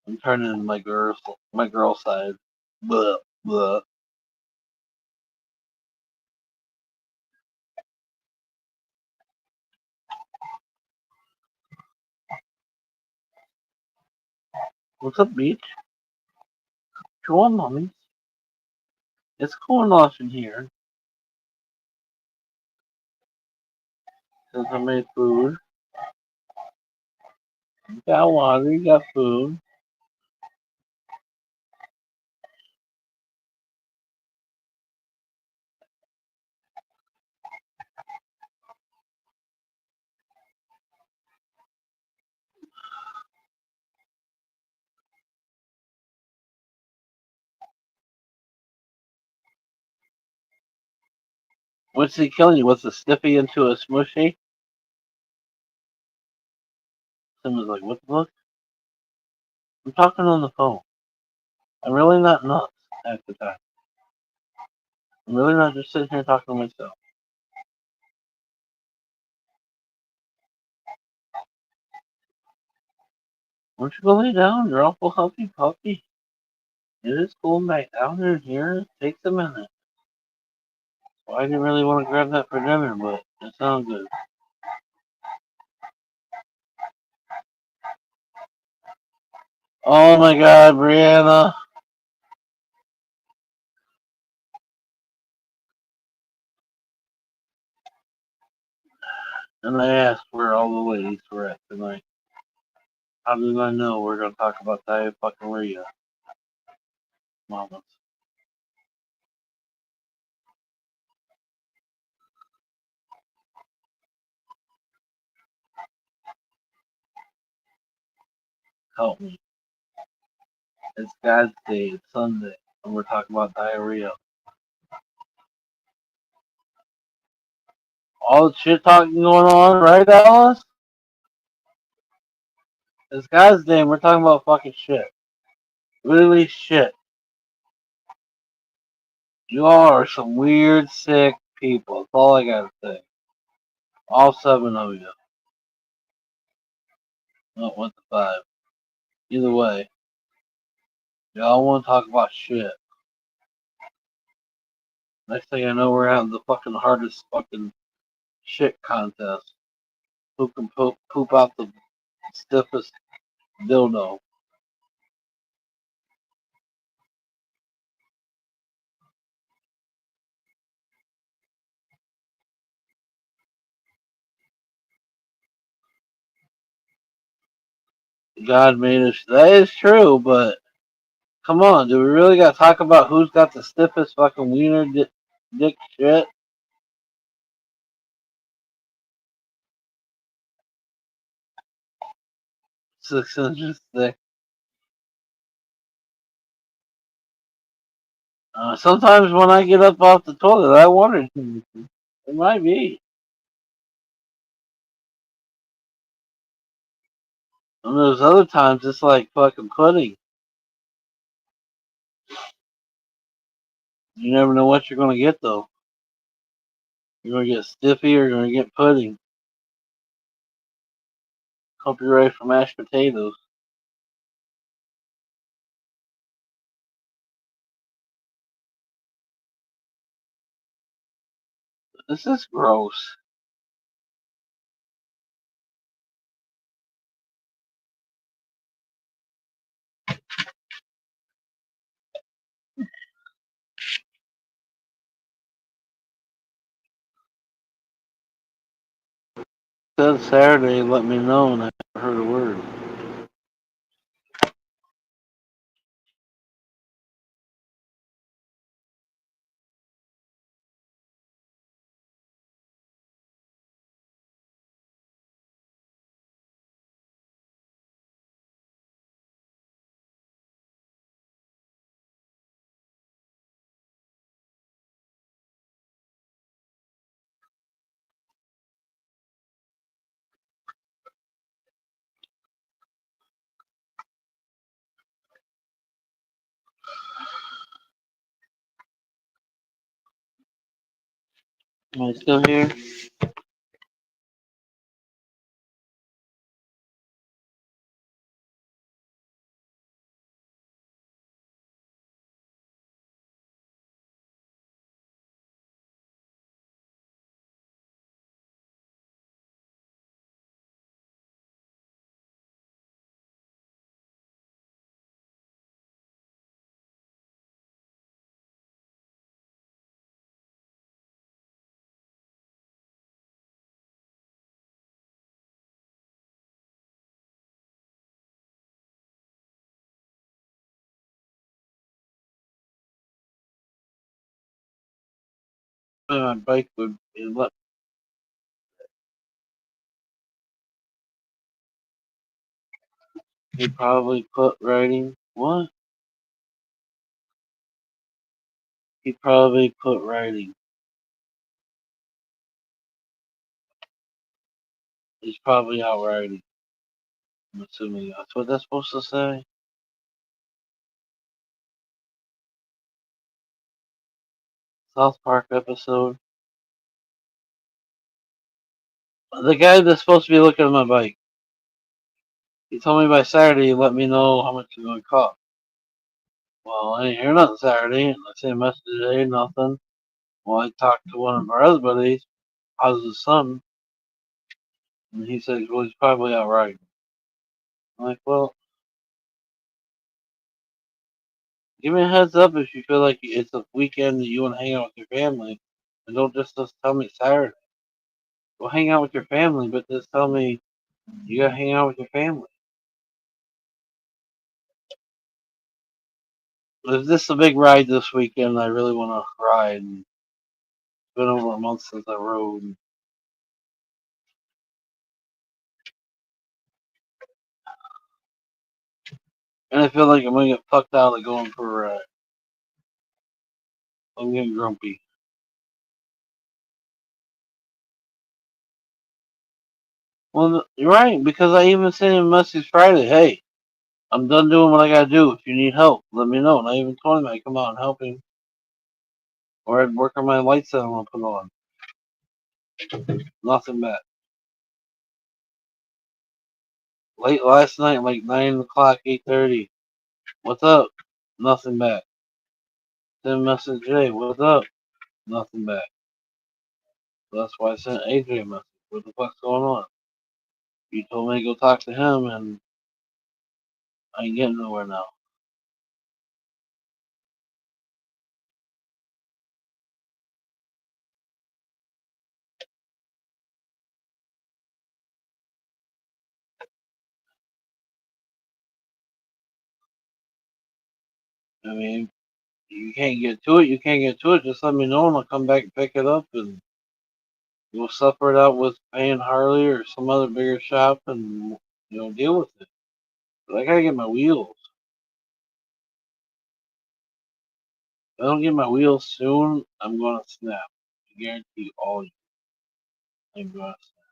I'm turning into my girl side. Blah, blah. What's up, Beach? Come on, mommy. It's going off in here. Since I made food. You got water, you got food. What's he killing you? What's a stiffy into a smushy? Someone's like, what the fuck? I'm talking on the phone. I'm really not nuts half the time. I'm really not just sitting here talking to myself. Why don't you go lay down? You're awful huffy puppy. It is cool back down in here. It takes a minute. Well, I didn't really want to grab that for dinner, but it sounds good. Oh my god, Brianna. And I asked where all the ladies were at tonight. How did I know we're going to talk about diarrhea, mamas? Help me. It's God's Day. It's Sunday. And we're talking about diarrhea. All the shit talking going on, right, Alice? It's God's Day and we're talking about fucking shit. Literally shit. You all are some weird, sick people. That's all I gotta say. All seven of you. Not one to five. Either way, y'all want to talk about shit. Next thing I know, we're having the fucking hardest fucking shit contest. Who can poop out the stiffest dildo? God made us. That is true, but come on, do we really gotta talk about who's got the stiffest fucking wiener dick shit? 6 inches thick. Sometimes when I get up off the toilet, I wonder. It might be. And there's other times it's like fucking pudding. You never know what you're gonna get though. You're gonna get stiffy or you're gonna get pudding. Hope you're ready for mashed potatoes. This is gross. Said Saturday, let me know, and I never heard a word. Am I still here? my bike would let. He probably put writing. What? He probably put writing. He's probably out writing. I'm assuming that's what that's supposed to say. South Park episode. The guy that's supposed to be looking at my bike. He told me by Saturday he'd let me know how much it's going to cost. Well, I didn't hear nothing Saturday. I sent a message today, nothing. Well, I talked to one of our other buddies, how's his son? And he said, well, he's probably out riding. I'm like, well, give me a heads up if you feel like it's a weekend that you want to hang out with your family. And don't just tell me Saturday. Go hang out with your family, but just tell me you got to hang out with your family. If this is a big ride this weekend, I really want to ride. And it's been over a month since I rode. And I feel like I'm going to get fucked out of going for a ride. I'm getting grumpy. Well, you're right, because I even sent him a message Friday. Hey, I'm done doing what I gotta do. If you need help, let me know. And I even told him I'd come out and help him. Or I'd work on my lights that I want to put on. Nothing back. Late last night, like 9 o'clock, 8:30. What's up? Nothing back. Send a message today. What's up? Nothing back. So that's why I sent AJ a message. What the fuck's going on? You told me to go talk to him, and I ain't getting nowhere now. I mean, you can't get to it. You can't get to it. Just let me know, and I'll come back and pick it up, and we'll suffer it out with paying Harley or some other bigger shop, and deal with it. But I gotta get my wheels. If I don't get my wheels soon, I'm gonna snap. I guarantee all you, I'm gonna snap.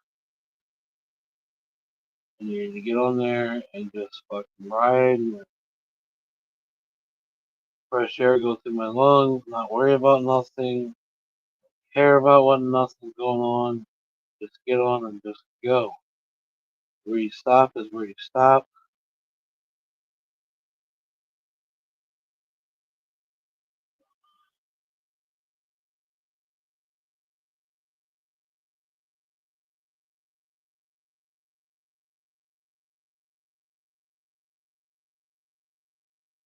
And you need to get on there and just fucking ride and fresh air go through my lungs, not worry about nothing, care about what nothing's going on. Just get on and just go. Where you stop is where you stop.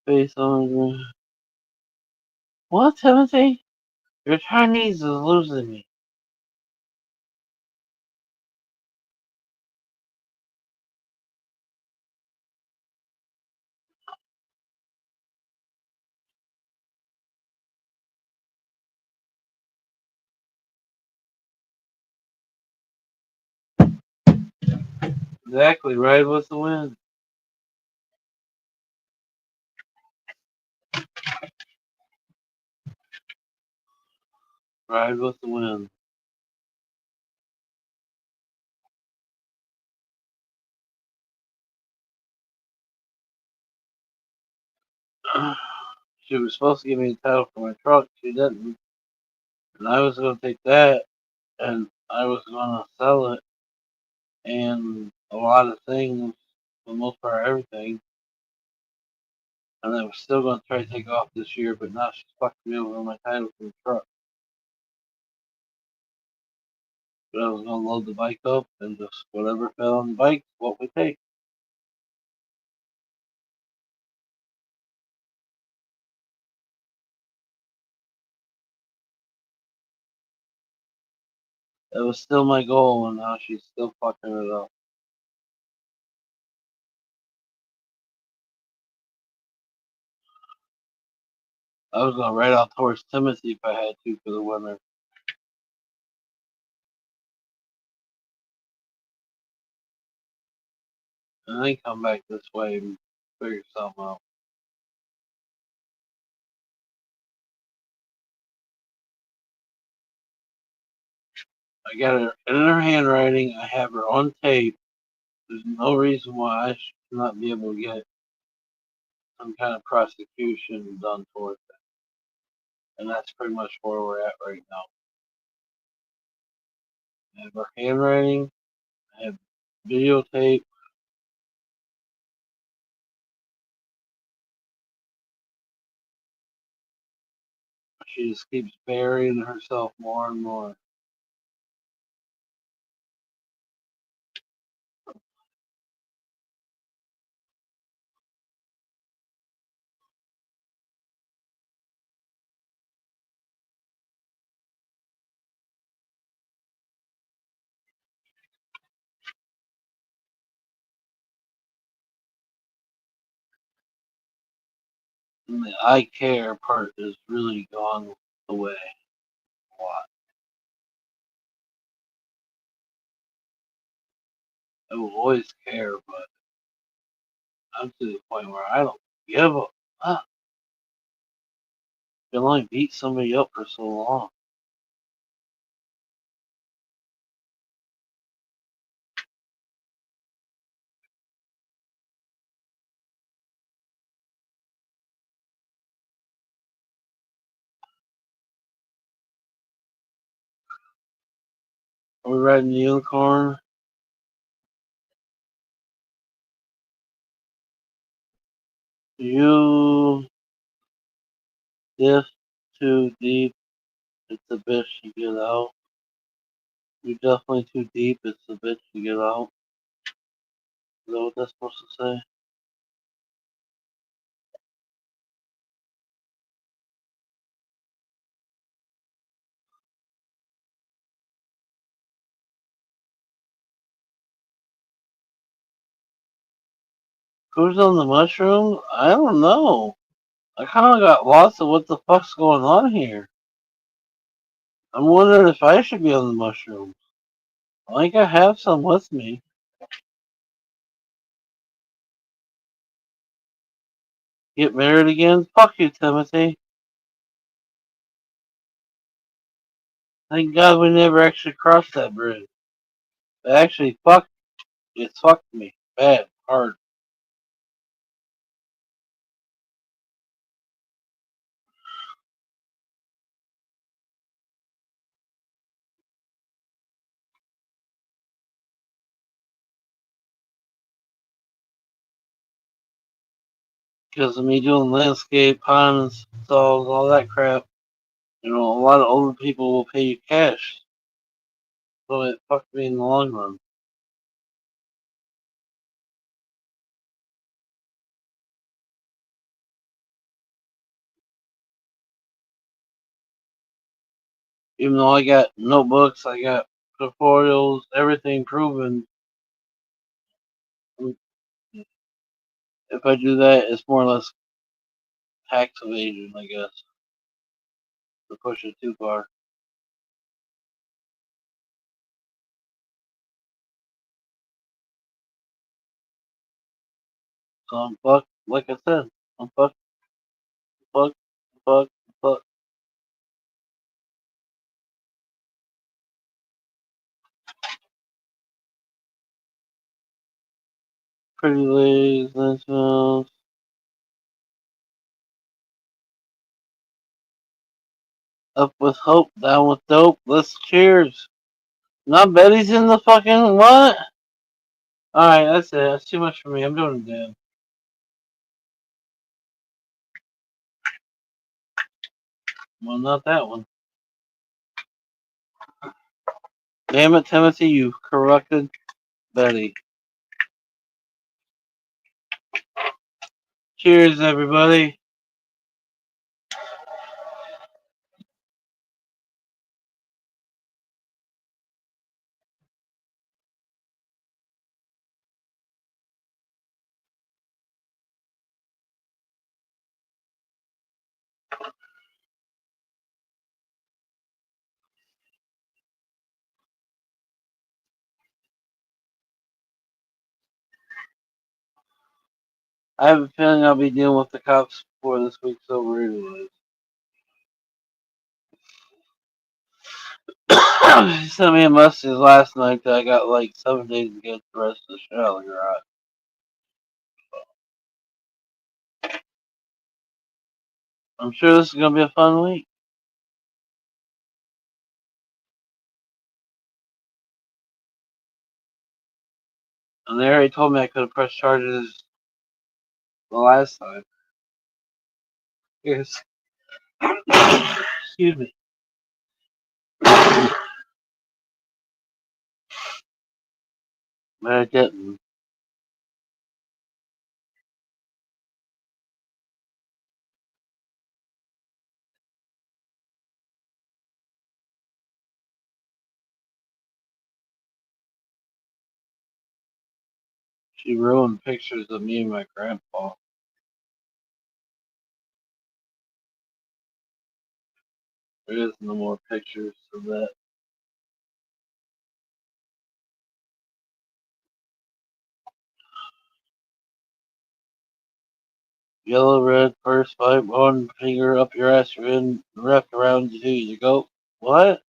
Face on. What, Timothy? Your Chinese is losing me. Exactly, ride with the wind. Ride with the wind. She was supposed to give me a title for my truck. She didn't. And I was going to take that and I was going to sell it and a lot of things, for the most part, everything. And I was still going to try to take off this year, but now she's fucking me over my title for the truck. But I was going to load the bike up and just whatever fell on the bike, what we take. That was still my goal, and now she's still fucking it up. I was going to ride out towards Timothy if I had to for the winter. and then come back this way and figure something out. I got her in her handwriting. I have her on tape. There's no reason why I should not be able to get some kind of prosecution done for it. And that's pretty much where we're at right now. I have her handwriting. I have videotape. She just keeps burying herself more and more. And the I care part is really gone away a lot. I will always care, but I'm to the point where I don't give a fuck. You can only beat somebody up for so long. Are we riding the unicorn? You this too deep. It's a bitch to get out. You're definitely too deep. It's a bitch to get out. Is that what that's supposed to say? Who's on the mushroom? I don't know. I kind of got lost of what the fuck's going on here. I'm wondering if I should be on the mushroom. I think I have some with me. Get married again? Fuck you, Timothy. Thank God we never actually crossed that bridge. But actually, it fucked me. Bad, hard. Because of me doing landscape, ponds, stalls, all that crap. You know, a lot of older people will pay you cash. So it fucked me in the long run. Even though I got notebooks, I got tutorials, everything proven. If I do that, it's more or less tax evasion, I guess, to push it too far. So I'm fucked. Like I said, I'm fucked, fucked, fucked, fucked. Pretty ladies, nice mouse. Up with hope, down with dope. Let's cheers. Now Betty's in the fucking what? Alright, that's it. That's too much for me. I'm doing it again. Well, not that one. Damn it, Timothy, you corrupted Betty. Cheers, everybody. I have a feeling I'll be dealing with the cops before this week's over anyways. She sent me a message last night that I got like 7 days to get the rest of the shit out of the garage. I'm sure this is gonna be a fun week. And they already told me I could have pressed charges the last time. Yes. Excuse me. But I didn't. She ruined pictures of me and my grandpa. There is no more pictures of that. Yellow, red, first fight, one finger up your ass, wrapped around you, you go. What?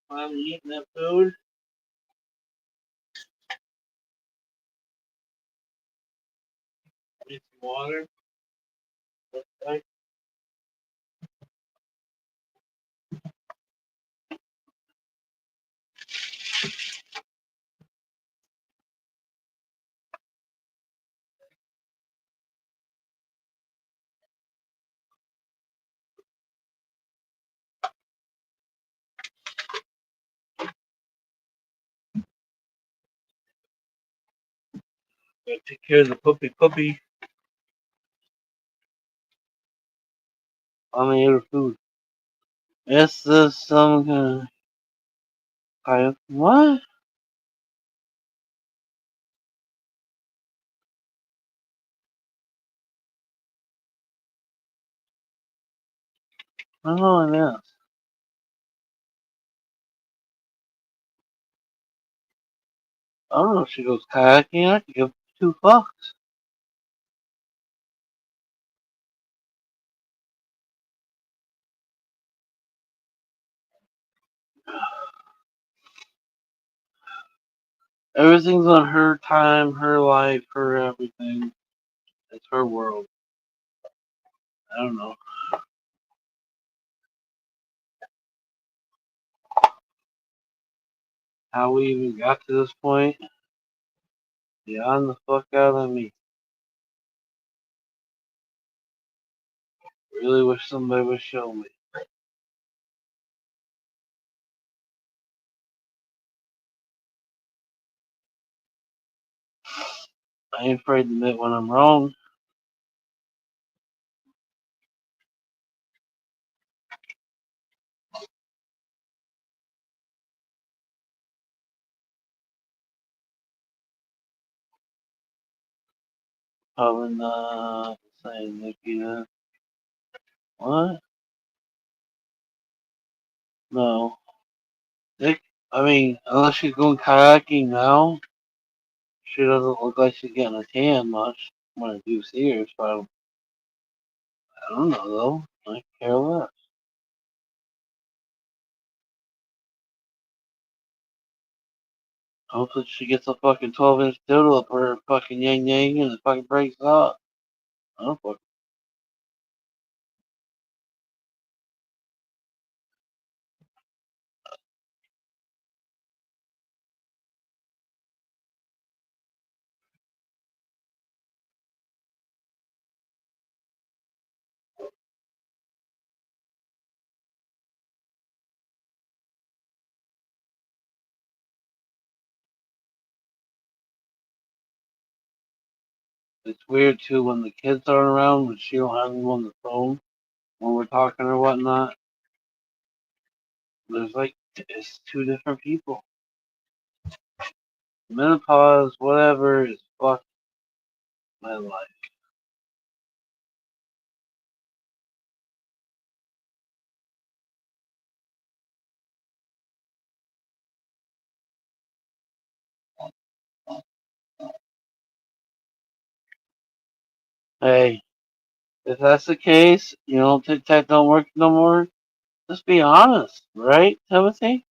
I'm eating that food. Need some water. Okay. Gotta take care of the puppy. I'm gonna eat her food. Is this some kind of what? I don't know what it is. I don't know if she goes kayaking. I could give two fucks. Everything's on her time, her life, her everything. It's her world. I don't know how we even got to this point. Beyond the fuck out of me. Really wish somebody would show me. I ain't afraid to admit when I'm wrong. Probably not saying Nikki. What? No. Nick, I mean, unless she's going kayaking now, she doesn't look like she's getting a tan much when I do see her, so I don't know though. I care less. Hopefully she gets a fucking 12-inch dildo up her fucking yang yang and it fucking breaks off. I don't fucking. It's weird too when the kids aren't around when she don't have them on the phone when we're talking or whatnot. There's like it's two different people. Menopause, whatever, is fucked my life. Hey, if that's the case, you know, Tic Tac don't work no more. Just be honest, right, Timothy?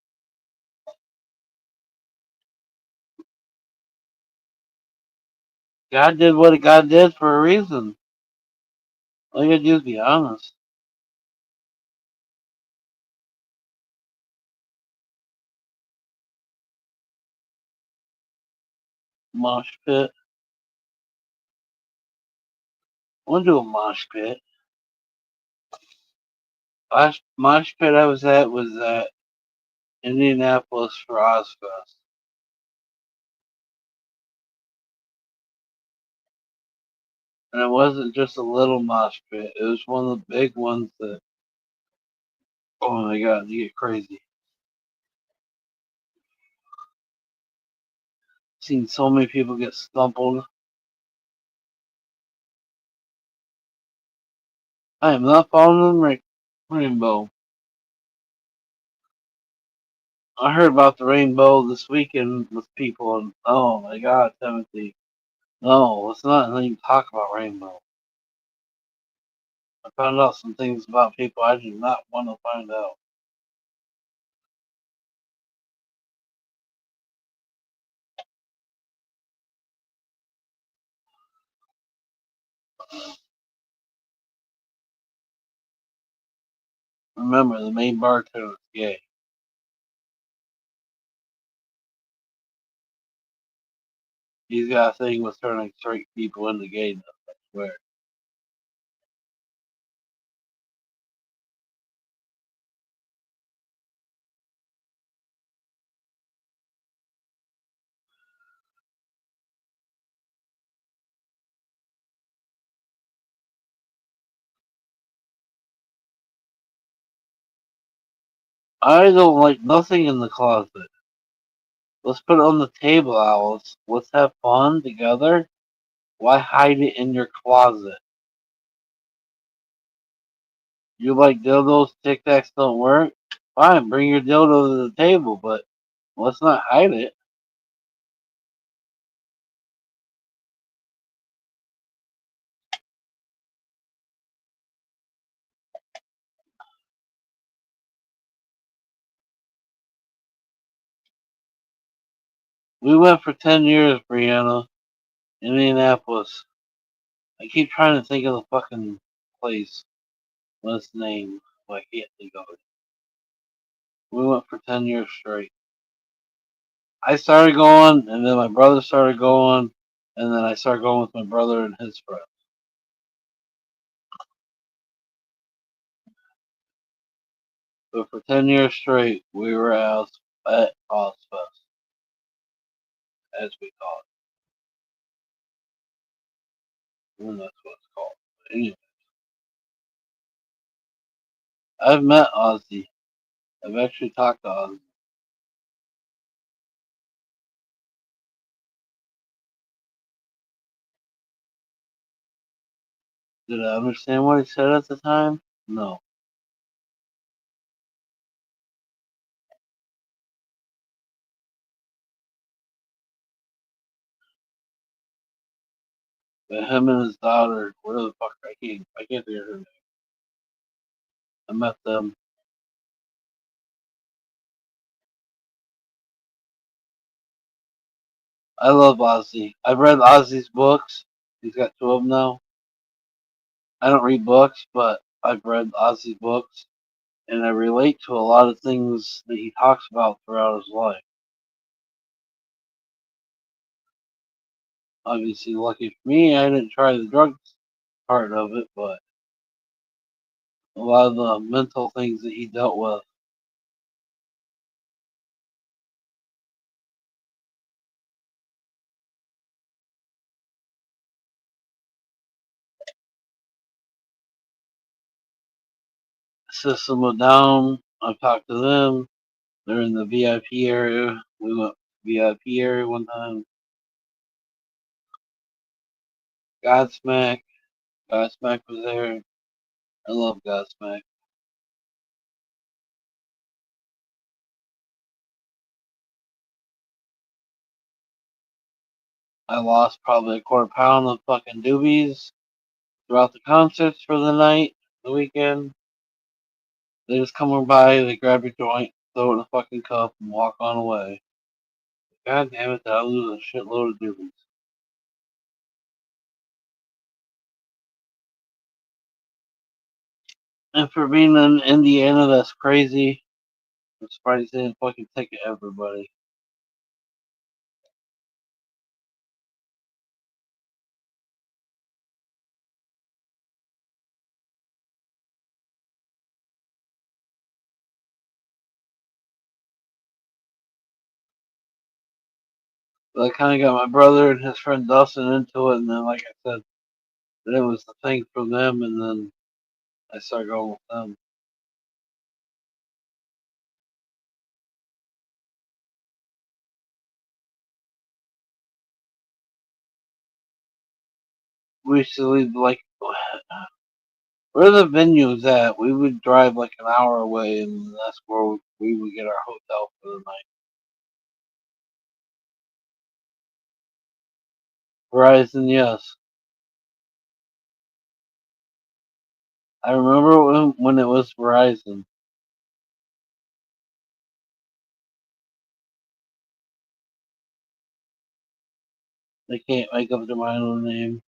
God did what God did for a reason. All you gotta do is be honest. Mosh pit. I want to do a mosh pit. Last mosh pit I was at was at Indianapolis for Ozfest. And it wasn't just a little mosh pit. It was one of the big ones that, oh my god, you get crazy. Seen so many people get stumbled. I am not following the rainbow. I heard about the rainbow this weekend with people, and oh my god, Timothy. No, let's not even talk about rainbow. I found out some things about people I do not want to find out. Remember, the main bartender is gay. He's got a thing with turning straight people into gayness, I swear. I don't like nothing in the closet. Let's put it on the table, Owls. Let's have fun together. Why hide it in your closet? You like dildos, Tic Tacs don't work? Fine, bring your dildo to the table, but let's not hide it. We went for 10 years, Brianna, in Indianapolis. I keep trying to think of the fucking place. What's its name? Well, I can't think of it. We went for 10 years straight. I started going, and then my brother started going, and then I started going with my brother and his friend. But for 10 years straight, we were out at Ozfest, as we call it. And that's what it's called. But anyway, I've met Ozzy. I've actually talked to Ozzy. Did I understand what he said at the time? No. But him and his daughter, whatever the fuck, I can't think of her name. I met them. I love Ozzy. I've read Ozzy's books. He's got two of them now. I don't read books, but I've read Ozzy's books, and I relate to a lot of things that he talks about throughout his life. Obviously, lucky for me, I didn't try the drugs part of it, but a lot of the mental things that he dealt with. System was down. I talked to them. They're in the VIP area. We went VIP area one time. Godsmack. Godsmack was there. I love Godsmack. I lost probably a quarter pound of fucking doobies throughout the concerts for the night, the weekend. They just come by, they grab your joint, throw it in a fucking cup, and walk on away. God damn it, did I lose a shitload of doobies. And for being in Indiana, that's crazy. I'm surprised they didn't fucking take it, everybody. But I kind of got my brother and his friend Dustin into it, and then, like I said, then it was the thing for them, and then I started going with them. We used to leave, like, where the venue's at, we would drive like an hour away, and that's where we would get our hotel for the night. Verizon, yes. I remember when it was Verizon. They can't make up their mind on the name.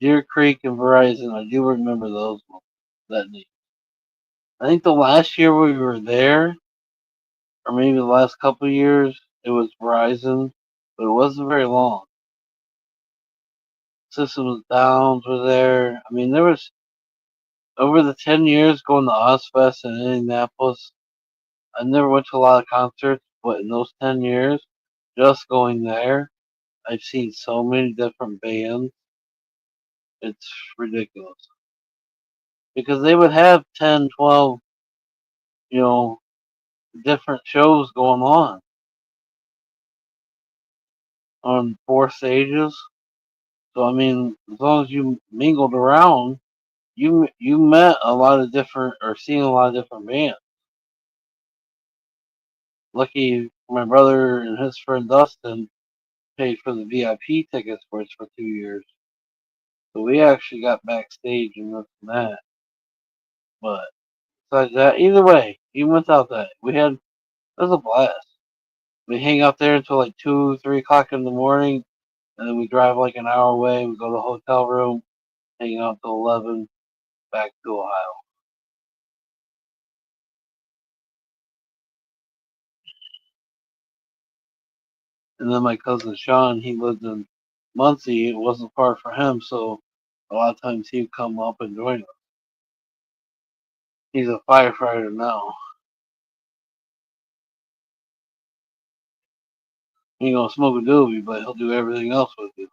Deer Creek and Verizon, I do remember those ones, that name. I think the last year we were there, or maybe the last couple of years, it was Verizon, but it wasn't very long. Systems Downs were there. I mean, there was over the 10 years going to Ozfest in Indianapolis. I never went to a lot of concerts, but in those 10 years, just going there, I've seen so many different bands. It's ridiculous. Because they would have 10, 12, you know, different shows going on 4 stages. So, I mean, as long as you mingled around, you met a lot of different, or seen a lot of different bands. Lucky my brother and his friend Dustin paid for the VIP tickets for us for 2 years. So we actually got backstage and this and that. But besides that, either way, even without that, it was a blast. We hang out there until like 2, 3 o'clock in the morning, and then we drive like an hour away. We go to the hotel room, hang out till 11, back to Ohio. And then my cousin Sean, he lived in Muncie. It wasn't far for him, so a lot of times he'd come up and join us. He's a firefighter now. He ain't gonna smoke a doobie, but he'll do everything else with you.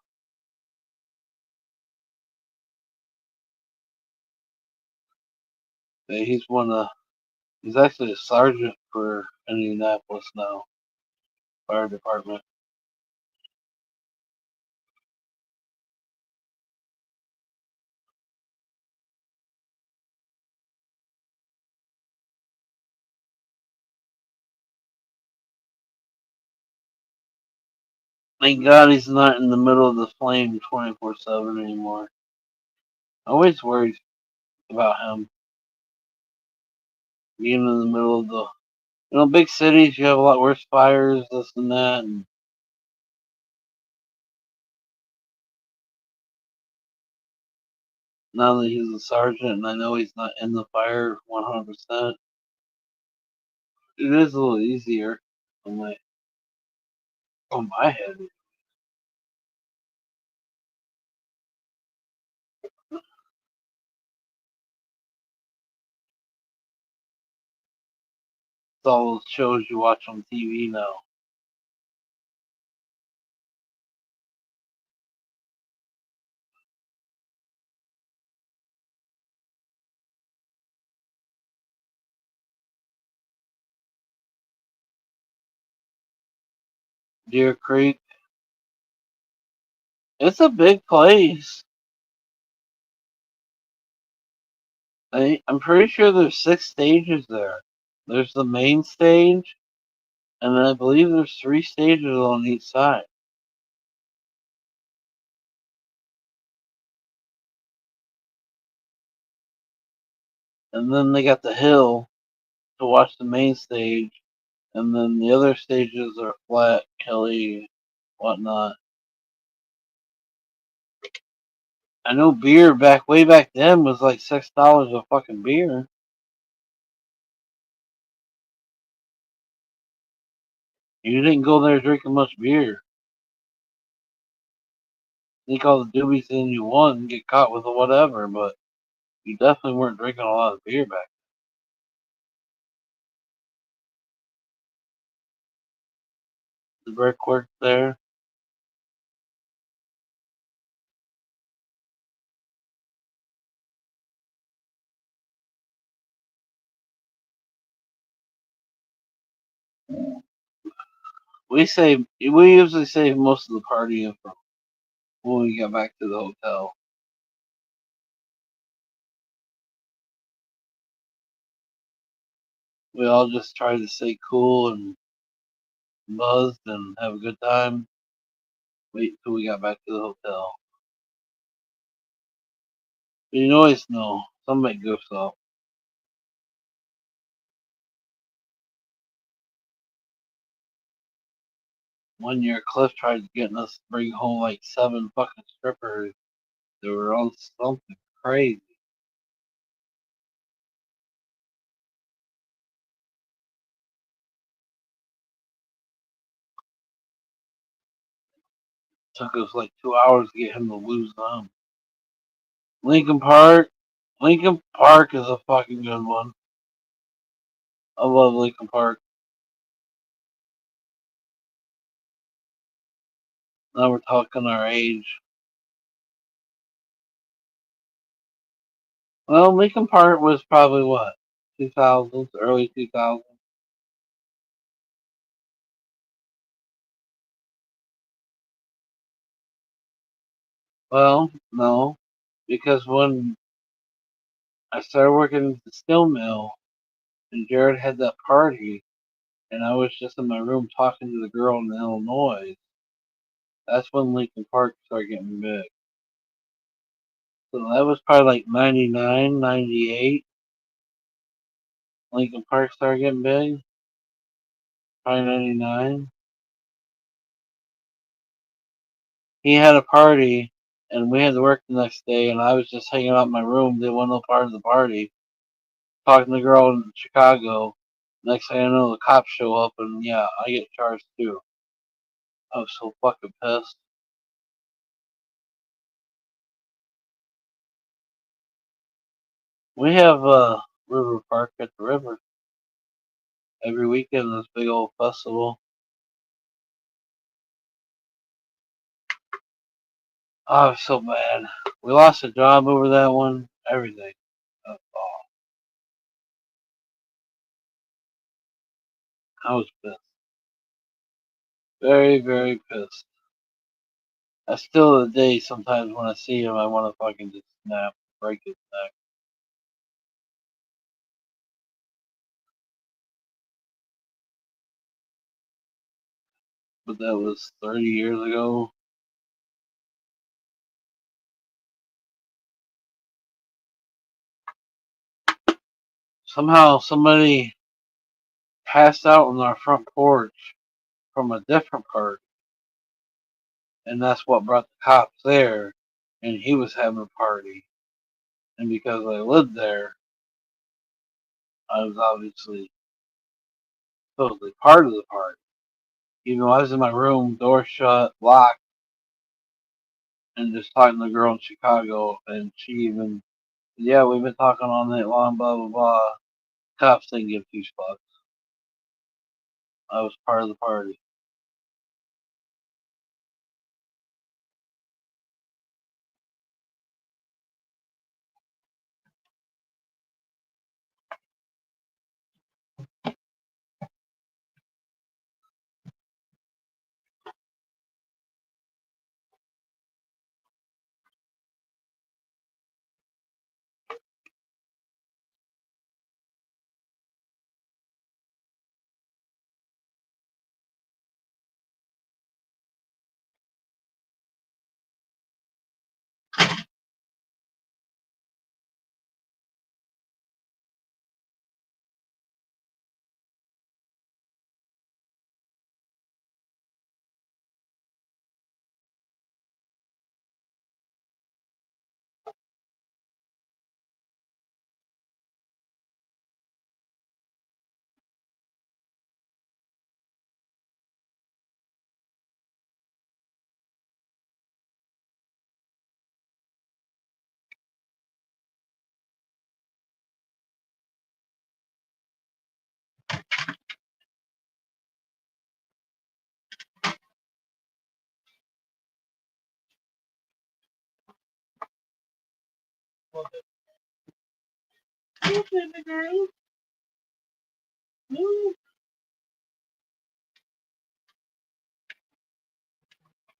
Yeah, he's actually a sergeant for Indianapolis now, fire department. Thank God he's not in the middle of the flame 24/7 anymore. I always worried about him being in the middle of the, big cities. You have a lot worse fires, this and that, and now that he's a sergeant, and I know he's not in the fire 100%, it is a little easier on my head. It's all those shows you watch on TV now. Deer Creek. It's a big place. I'm pretty sure there's 6 stages there. There's the main stage, and I believe there's 3 stages on each side. And then they got the hill to watch the main stage, and then the other stages are flat, hilly, whatnot. I know beer way back then was like $6 a fucking beer. You didn't go there drinking much beer. Think all the doobies in you want and get caught with whatever, but you definitely weren't drinking a lot of beer back. The brickwork there. We usually save most of the partying for when we get back to the hotel. We all just try to stay cool and buzzed and have a good time. Wait till we got back to the hotel. But you always know somebody goofs off. One year, Cliff tried getting us to bring home like 7 fucking strippers. They were on something crazy. Took us like 2 hours to get him to lose them. Lincoln Park. Lincoln Park is a fucking good one. I love Lincoln Park. Now we're talking our age. Well, Lincoln Park was probably what? 2000s, early 2000s. Well, no, because when I started working at the steel mill and Jared had that party, and I was just in my room talking to the girl in Illinois, that's when Lincoln Park started getting big. So that was probably like 99, 98. Lincoln Park started getting big. Probably 99. He had a party, and we had to work the next day, and I was just hanging out in my room, didn't want no part of the party, talking to the girl in Chicago. Next thing I know, the cops show up, and yeah, I get charged too. I was so fucking pissed. We have River Park at the river every weekend. This big old festival. Oh, I was so mad. We lost a job over that one. Everything. Oh, I was pissed. Very, very pissed. I still to the day sometimes when I see him, I want to fucking just snap, break his neck. But that was 30 years ago. Somehow somebody passed out on our front porch from a different part, and that's what brought the cops there. And he was having a party, and because I lived there, I was obviously supposedly part of the party. Even though I was in my room, door shut, locked, and just talking to the girl in Chicago, and she even, yeah, we've been talking all night long, blah blah blah. Cops didn't give 2 fucks. I was part of the party.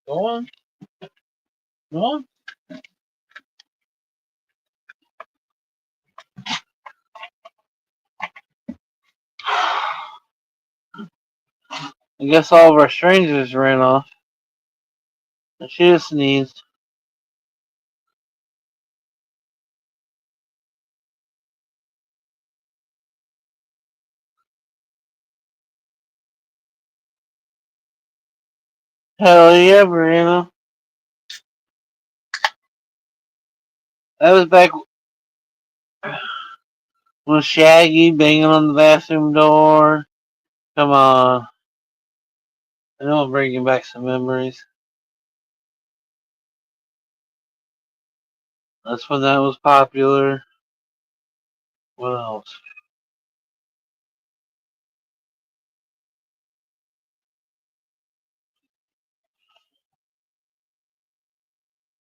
Go on. Go on. I guess all of our strangers ran off. And she just sneezed. Hell yeah, Brianna. That was back when Shaggy banging on the bathroom door. Come on. I know I'm bringing back some memories. That's when that was popular. What else?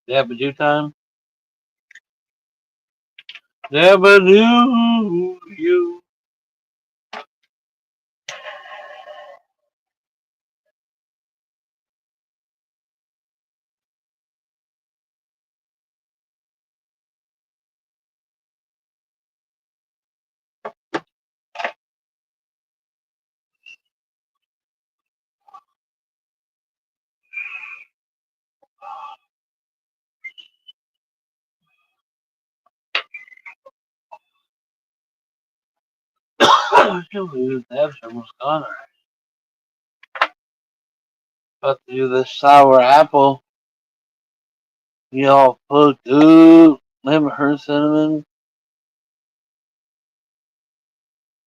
Dabba-doo time? Dabba-doo, you. I can't believe Dab's almost gone already. About to do this sour apple. Y'all put ooh. Never heard cinnamon.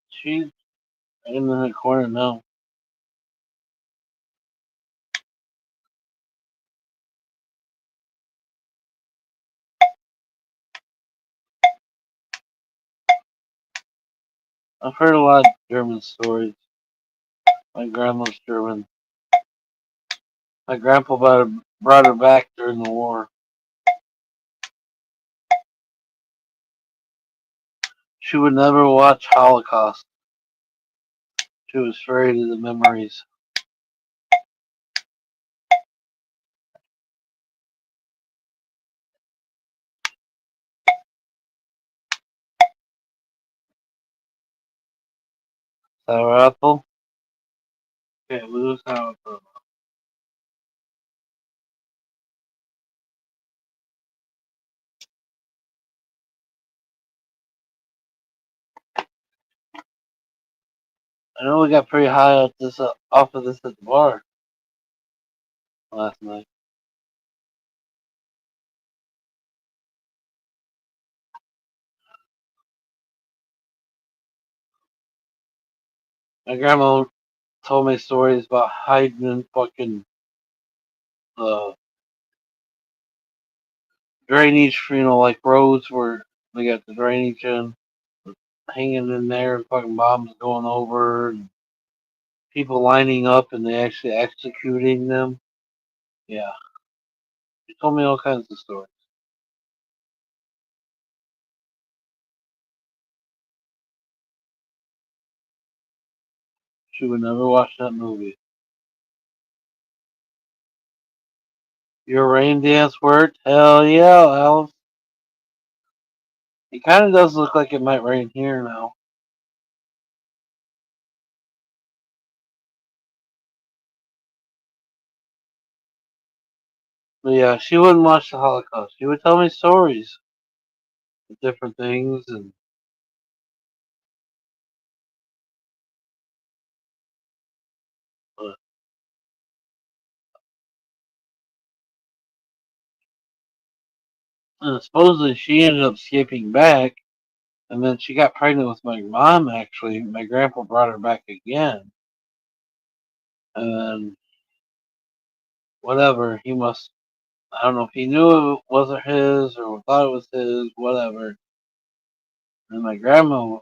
She's in the corner now. I've heard a lot of German stories. My grandma's German. My grandpa brought her back during the war. She would never watch Holocaust. She was afraid of the memories. Sour apple? Can't lose sour apple. I know we got pretty high off of this at the bar last night. My grandma told me stories about hiding in fucking uh, drainage, like roads where they got the drainage in, hanging in there, fucking bombs going over, and people lining up and they actually executing them. Yeah, she told me all kinds of stories. She would never watch that movie. Your rain dance worked? Hell yeah, Alice. It kind of does look like it might rain here now. But yeah, she wouldn't watch the Holocaust. She would tell me stories of different things, uh, and supposedly she ended up escaping back, and then she got pregnant with my mom. Actually, my grandpa brought her back again, and then whatever he must. I don't know if he knew it wasn't his or thought it was his. Whatever. And my grandma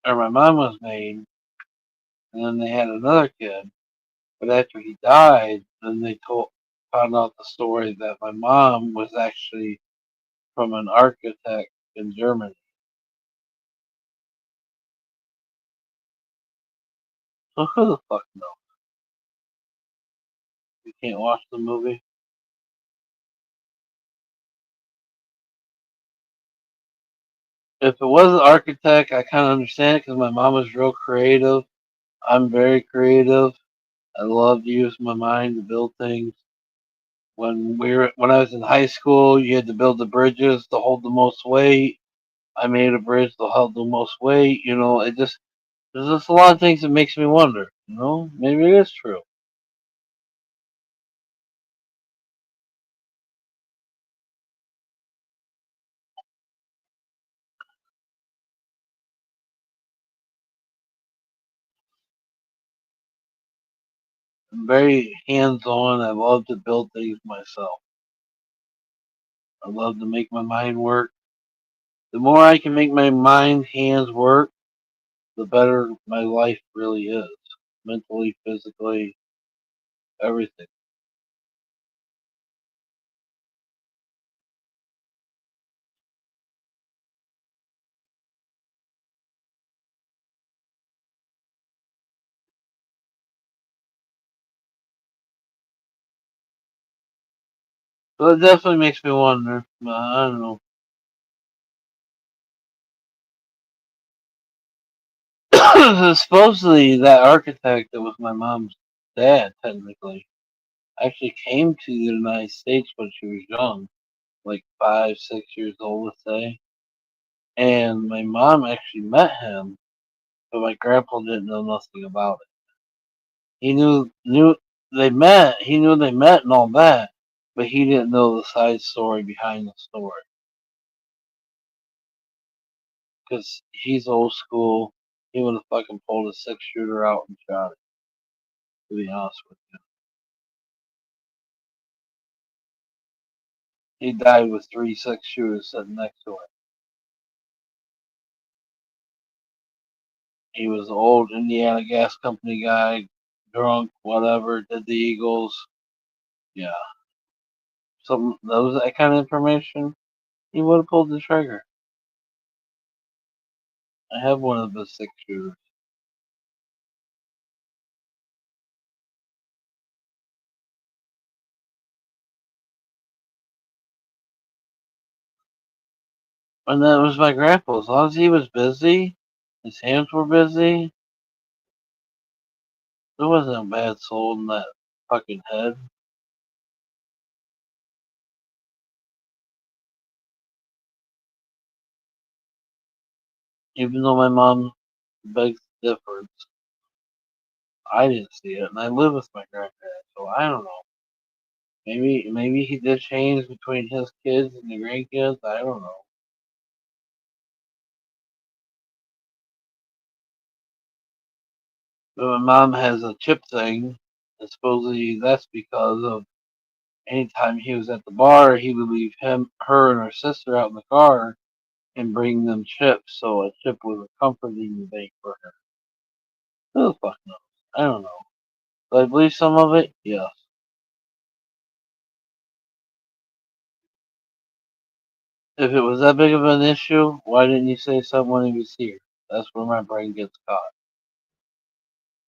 or my mom was made, and then they had another kid. But after he died, then they found out the story that my mom was actually from an architect in Germany. So who the fuck knows? You can't watch the movie. If it was an architect, I kind of understand it because my mom was real creative. I'm very creative. I love to use my mind to build things. When I was in high school, you had to build the bridges to hold the most weight. I made a bridge to hold the most weight. There's just a lot of things that makes me wonder. Maybe it is true. I'm very hands on. I love to build things myself. I love to make my mind work. The more I can make my mind, hands work, the better my life really is. Mentally, physically, everything. So it definitely makes me wonder. I don't know. Supposedly, that architect that was my mom's dad, technically, actually came to the United States when she was young, like 5, 6 years old, let's say. And my mom actually met him, but my grandpa didn't know nothing about it. He knew they met. He knew they met and all that, but he didn't know the side story behind the story because he's old school. He would have fucking pulled a 6 shooter out and shot it. To be honest with you, he died with 3 6 shooters sitting next to him. He was an old Indiana Gas Company guy, drunk, whatever. Did the Eagles? Yeah, some that kind of information. He would have pulled the trigger. I have one of the 6 shooters. And that was my grandpa. As long as he was busy, his hands were busy, there wasn't a bad soul in that fucking head. Even though my mom begs the difference, I didn't see it, and I live with my granddad, so I don't know. Maybe he did change between his kids and the grandkids. I don't know. But my mom has a chip thing, and supposedly that's because of anytime he was at the bar, he would leave her, and her sister out in the car and bring them chips. So a chip was a comforting thing for her. Who the fuck knows? I don't know. Do I believe some of it? Yes. If it was that big of an issue, why didn't you say something when he was here? That's where my brain gets caught.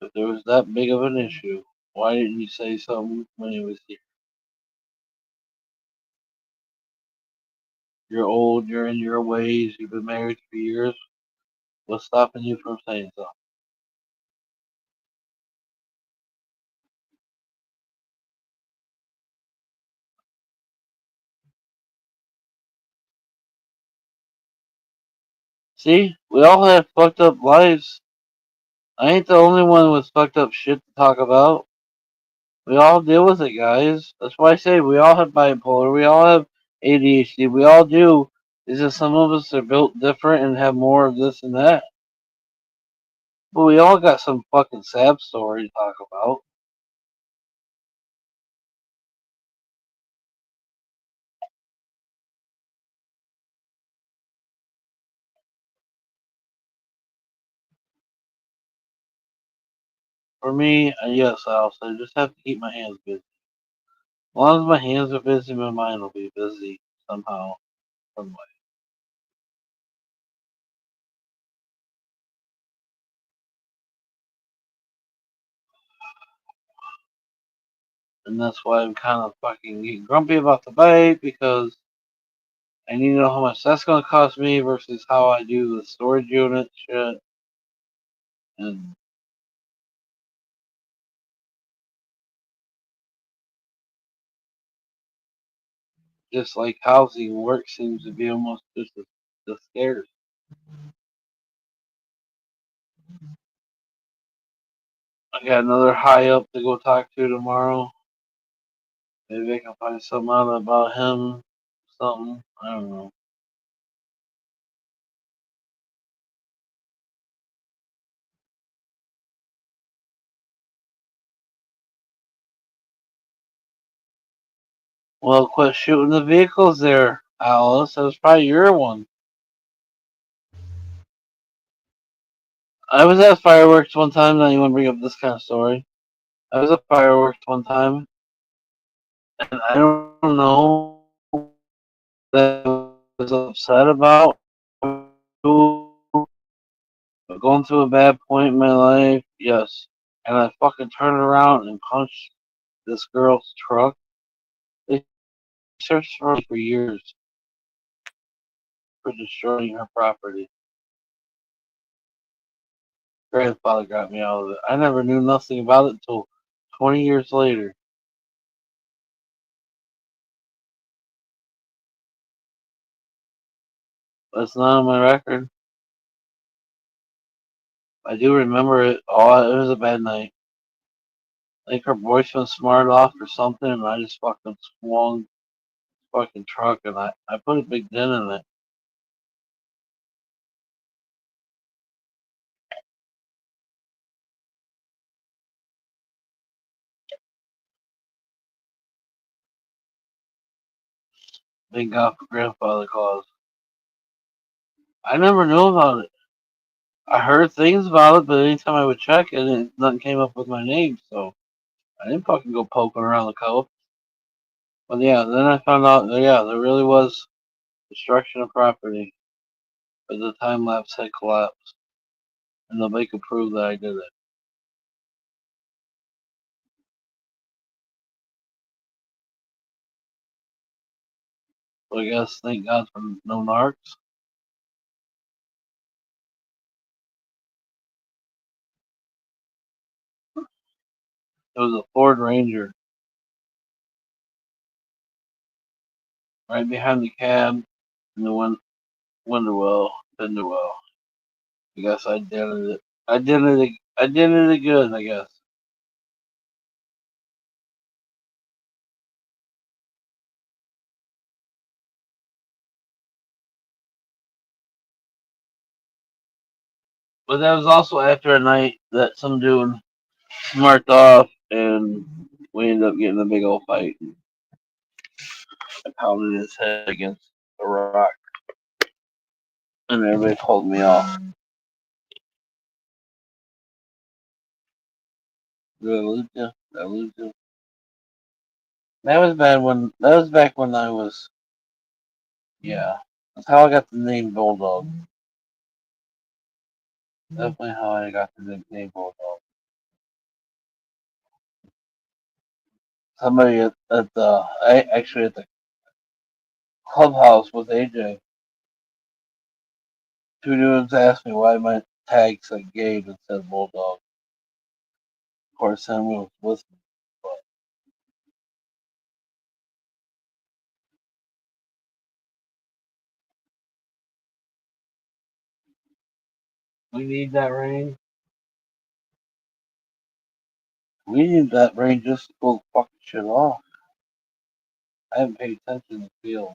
If there was that big of an issue, why didn't you say something when he was here? You're old, you're in your ways, you've been married for years. What's stopping you from saying something? See, we all have fucked up lives. I ain't the only one with fucked up shit to talk about. We all deal with it, guys. That's why I say we all have bipolar. We all have ADHD. We all do. It's just some of us are built different and have more of this and that. But we all got some fucking sad story to talk about. For me, yes, I also just have to keep my hands busy. As long as my hands are busy, my mind will be busy somehow, some way. And that's why I'm kind of fucking getting grumpy about the bite because I need to know how much that's going to cost me versus how I do the storage unit shit. And just like housing, work seems to be almost just as scarce. I got another high up to go talk to tomorrow. Maybe I can find something out about him. Something. I don't know. Well, quit shooting the vehicles there, Alice. That was probably your one. I was at fireworks one time. Now you want to bring up this kind of story? I was at fireworks one time, and I don't know that I was upset about. Going through a bad point in my life, yes. And I fucking turned around and punched this girl's truck. They searched for me for years for destroying her property. Grandfather got me out of it. I never knew nothing about it until 20 years later. That's not on my record. I do remember it. Oh, it was a bad night. I think her boyfriend smarted off or something, and I just fucking swung the fucking truck, and I put a big dent in it. Thank God for grandfather cause. I never knew about it. I heard things about it, but anytime I would check it, nothing came up with my name, so I didn't fucking go poking around the coast. But yeah, then I found out that yeah, there really was destruction of property, but the time lapse had collapsed, and nobody could prove that I did it. So I guess thank God for no narcs. It was a Ford Ranger right behind the cab, and the window well, fender well. I guess I did it. I did it. I did it good. I guess. But that was also after a night that some dude marked off, and we ended up getting a big old fight. I pounded his head against a rock, and everybody pulled me off. Did I lose you? Did I lose you? That was bad when that was back when I was yeah. That's how I got the name Bulldog. Definitely how I got the nickname Bulldog. Somebody at the actually at the clubhouse with AJ, two dudes asked me why my tag said Gabe instead of Bulldog. Of course, Sam was with me, but we need that rain. We need that rain just to pull the fucking shit off. I haven't paid attention to the field.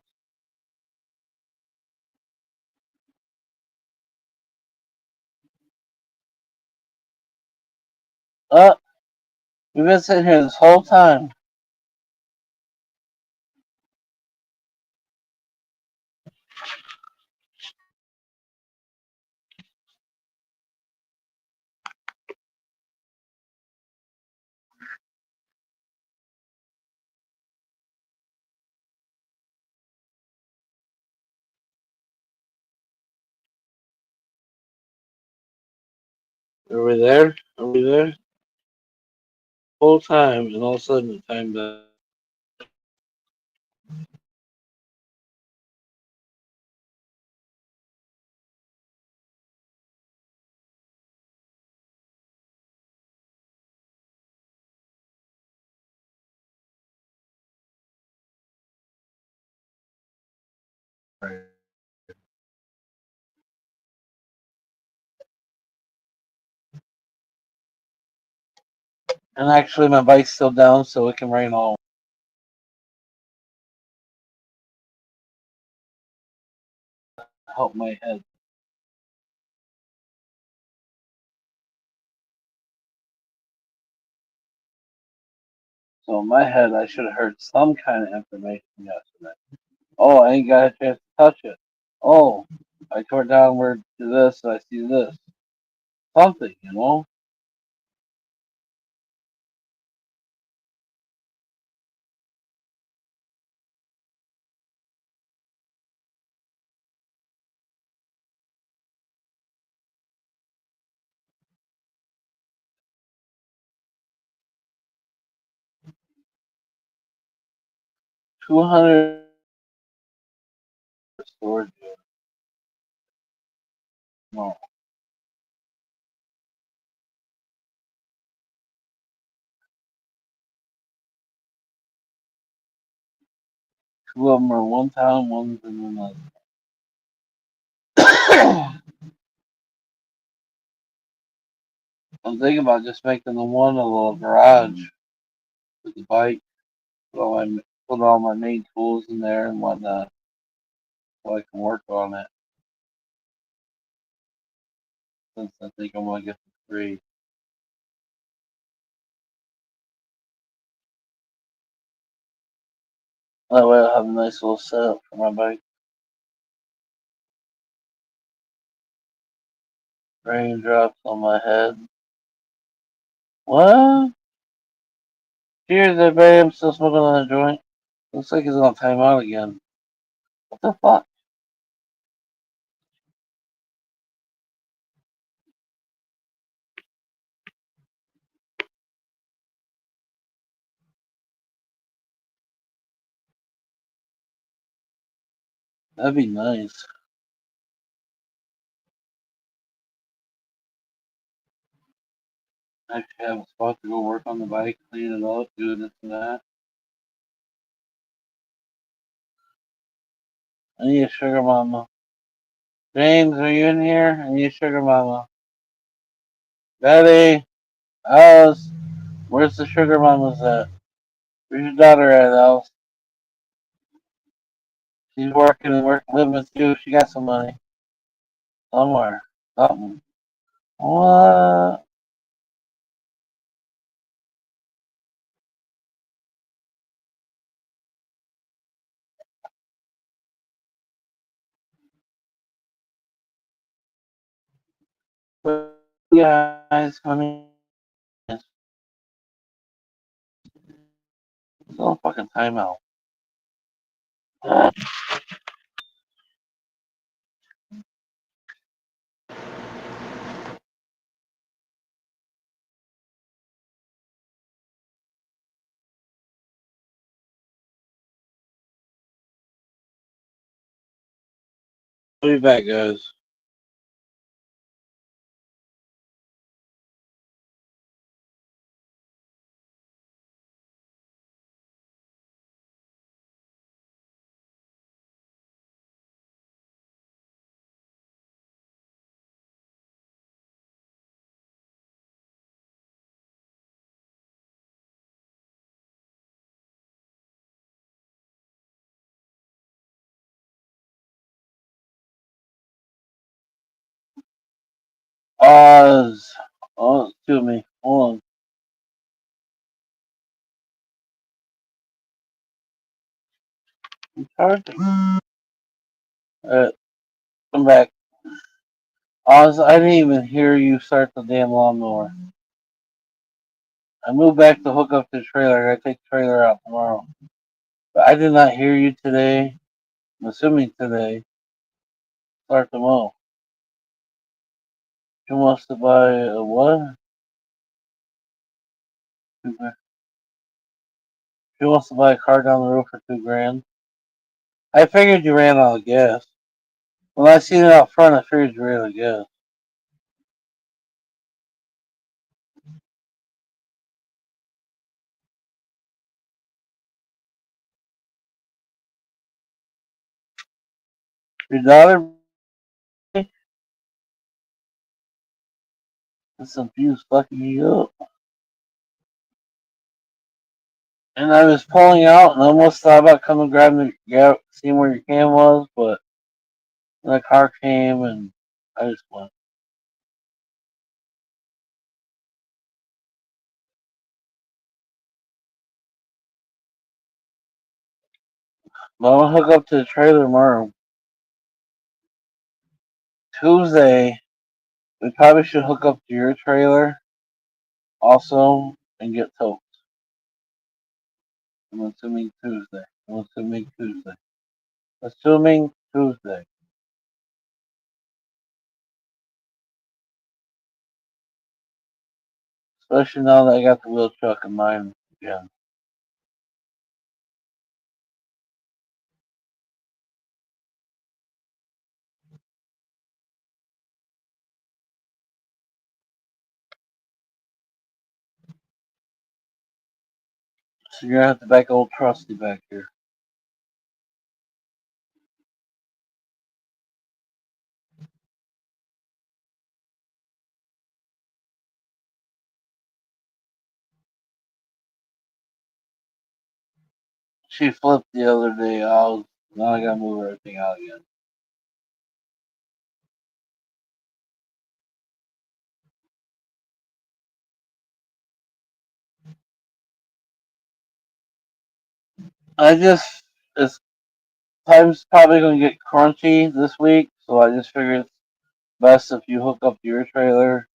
We've been sitting here this whole time. Are we there? Are we there? whole time, and all of a sudden the time back. And actually, my bike's still down, so it can rain all. Help my head. So in my head, I should have heard some kind of information yesterday. Oh, I ain't got a chance to touch it. Oh, I tore downward to this, and I see this. Something, you know? 200 storage units. No, two of them are one town, one's in another. I'm thinking about just making the one a little garage with the bike. Put all my main tools in there and whatnot, so I can work on it. Since I think I'm gonna get the three. That way I'll have a nice little setup for my bike. Raindrops on my head. What? Cheers, everybody. I'm still smoking on the joint. Looks like it's on timeout again. What the fuck? That'd be nice. Actually have a spot to go work on the bike, clean it up, do this and that. I need a sugar mama. James, are you in here? I need a sugar mama. Betty, Alice, where's the sugar mamas at? Where's your daughter at, Alice? She's working and working, living with you. She got some money. Somewhere. Something. What? Guys, honey. It's all fucking timeout. I'll be back, guys. Oz. Oh, excuse me. Hold on. Charging. Come back. Oz, I didn't even hear you start the damn lawnmower. I moved back to hook up the trailer. I gotta take the trailer out tomorrow. But I did not hear you today. I'm assuming today. Start the mow. Who wants to buy a what? She wants to buy a car down the road for $2,000. I figured you ran out of gas. When I seen it out front, I figured you ran out of gas. Your daughter, some fuse fucking you up. And I was pulling out and almost thought about coming seeing where your can was, but the car came and I just went. But I'm gonna hook up to the trailer tomorrow. Tuesday, we probably should hook up to your trailer also and get totes. I'm assuming Tuesday. I'm assuming Tuesday. Assuming Tuesday. Especially now that I got the wheel truck in mine again. So you're gonna have to back old Trusty back here. She flipped the other day. Now I gotta move everything out again. I just it's time's probably gonna get crunchy this week, so I just figured it's best if you hook up to your trailer.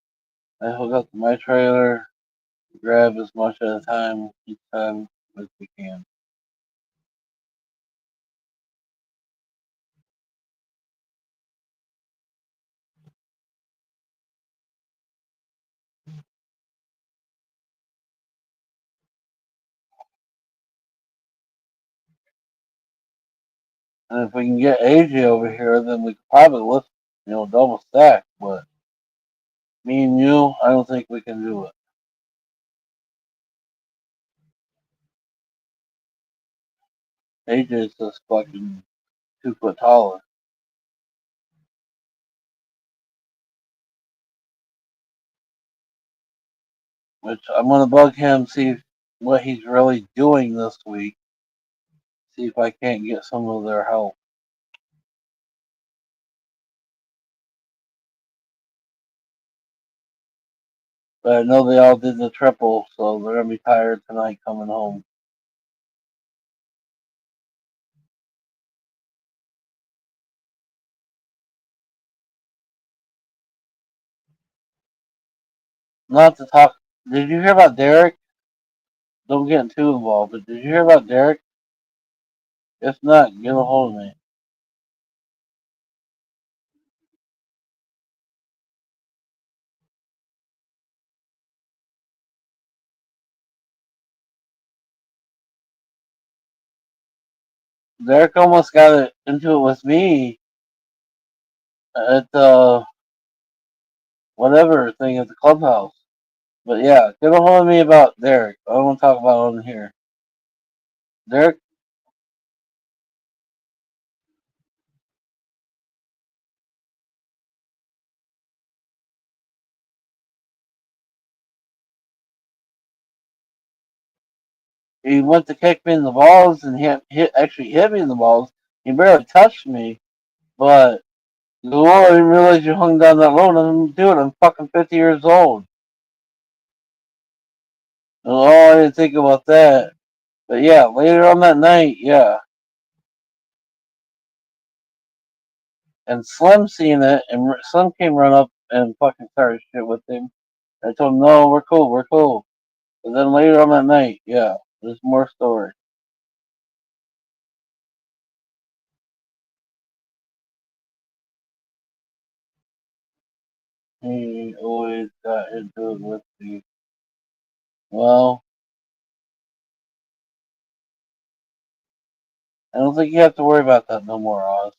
I hook up to my trailer, grab as much at a time each time as we can. And if we can get AJ over here, then we could probably lift, double stack. But me and you, I don't think we can do it. AJ's just fucking 2 foot taller. Which I'm gonna bug him, see what he's really doing this week. See if I can't get some of their help. But I know they all did the triple, so they're gonna be tired tonight coming home. Not to talk. Did you hear about Derek? Don't get too involved. But did you hear about Derek? If not, get a hold of me. Derek almost got into it with me at the whatever thing at the clubhouse. But yeah, get a hold of me about Derek. I don't want to talk about it on here. Derek, he went to kick me in the balls and actually hit me in the balls. He barely touched me, but oh, I didn't realize you hung down that low. I'm doing. I'm fucking 50 years old. Oh, I didn't think about that. But yeah, later on that night, yeah. And Slim seen it, and Slim came run up and fucking started shit with him. I told him, no, we're cool, we're cool. And then later on that night, yeah, there's more stories. He always got into it with the, well, I don't think you have to worry about that no more, Oz.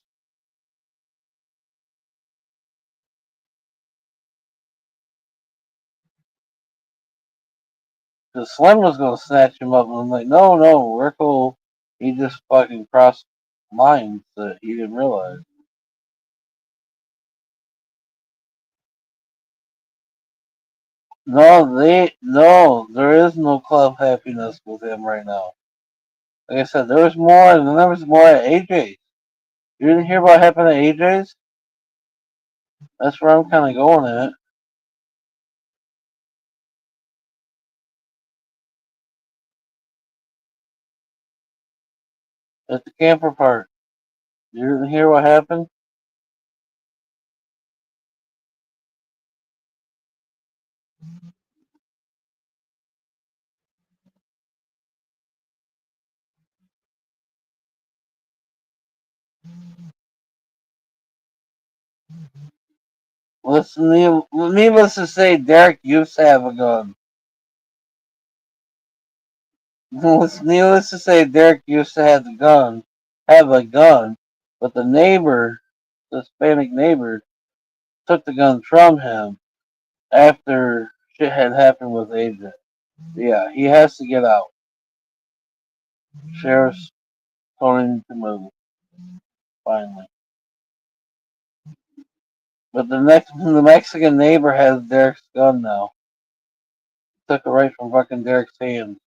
Because Slim was going to snatch him up, and I'm like, no, no, we're cool. He just fucking crossed lines that he didn't realize. No, there is no club happiness with him right now. Like I said, there was more, and then there was more at AJ's. You didn't hear what happened at AJ's? That's where I'm kind of going at. At the camper park. You didn't hear what happened? Listen, needless to say, Derek used to have a gun. Needless to say, Derek used to have a gun, but the neighbor, the Hispanic neighbor, took the gun from him after shit had happened with AJ. Yeah, he has to get out. Sheriff's told him to move, finally. But the Mexican neighbor has Derek's gun now. Took it right from fucking Derek's hands.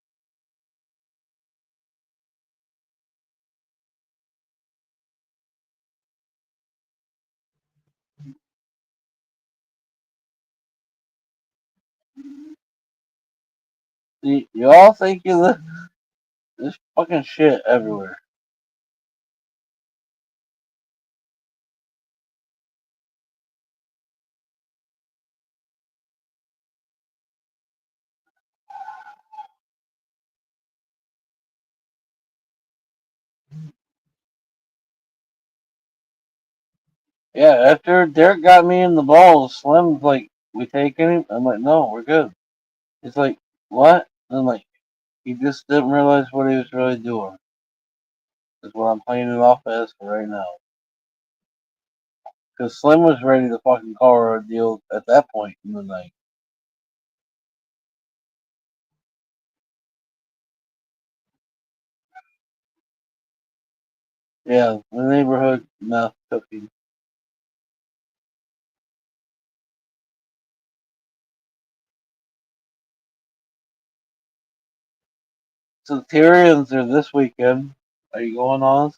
See, you all think you live. There's fucking shit everywhere. Yeah, after Derek got me in the balls, Slim's like, we taking him? I'm like, no, we're good. He's like, what? I'm like, he just didn't realize what he was really doing. Is what I'm playing it off as for right now. Because Slim was ready to fucking call her a deal at that point in the night. Yeah, the neighborhood meth took him. So the Tyrians are this weekend. Are you going, Oz?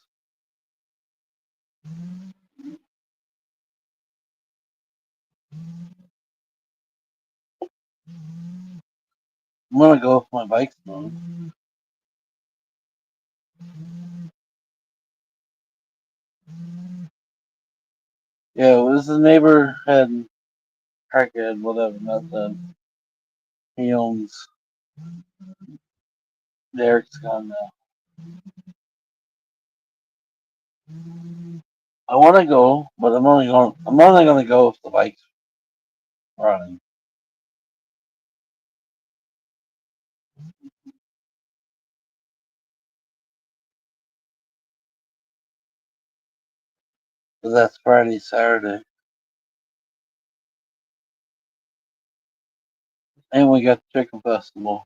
I'm gonna go if my bike's moving. Yeah, it was the neighborhood crackhead, whatever, not the he owns Derek's gun now. I want to go, but I'm only going to go if the bike's running. Because that's Friday, Saturday. And we got the chicken festival.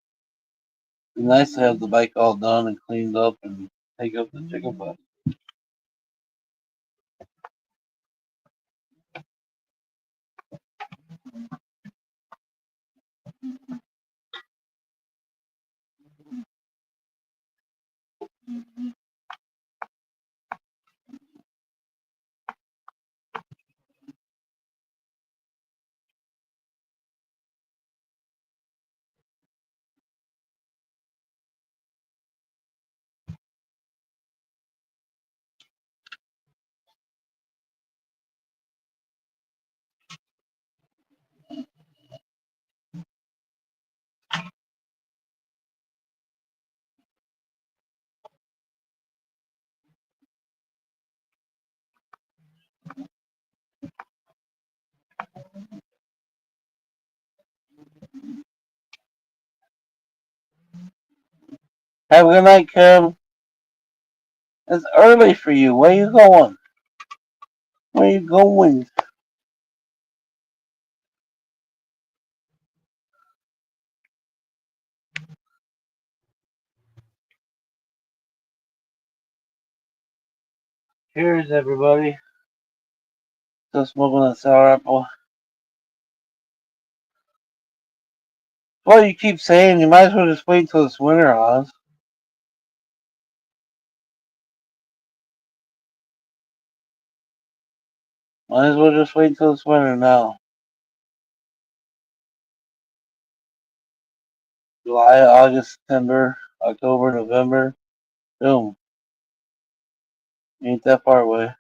It'd be nice to have the bike all done and cleaned up and take up the chicken festival. Have a good night, Kim. It's early for you. Where you going? Where you going? Cheers, everybody. Still smoking that sour apple. Well, you keep saying you might as well just wait until it's winter, Oz. Might as well just wait until it's winter now. July, August, September, October, November. Boom. Ain't that far away.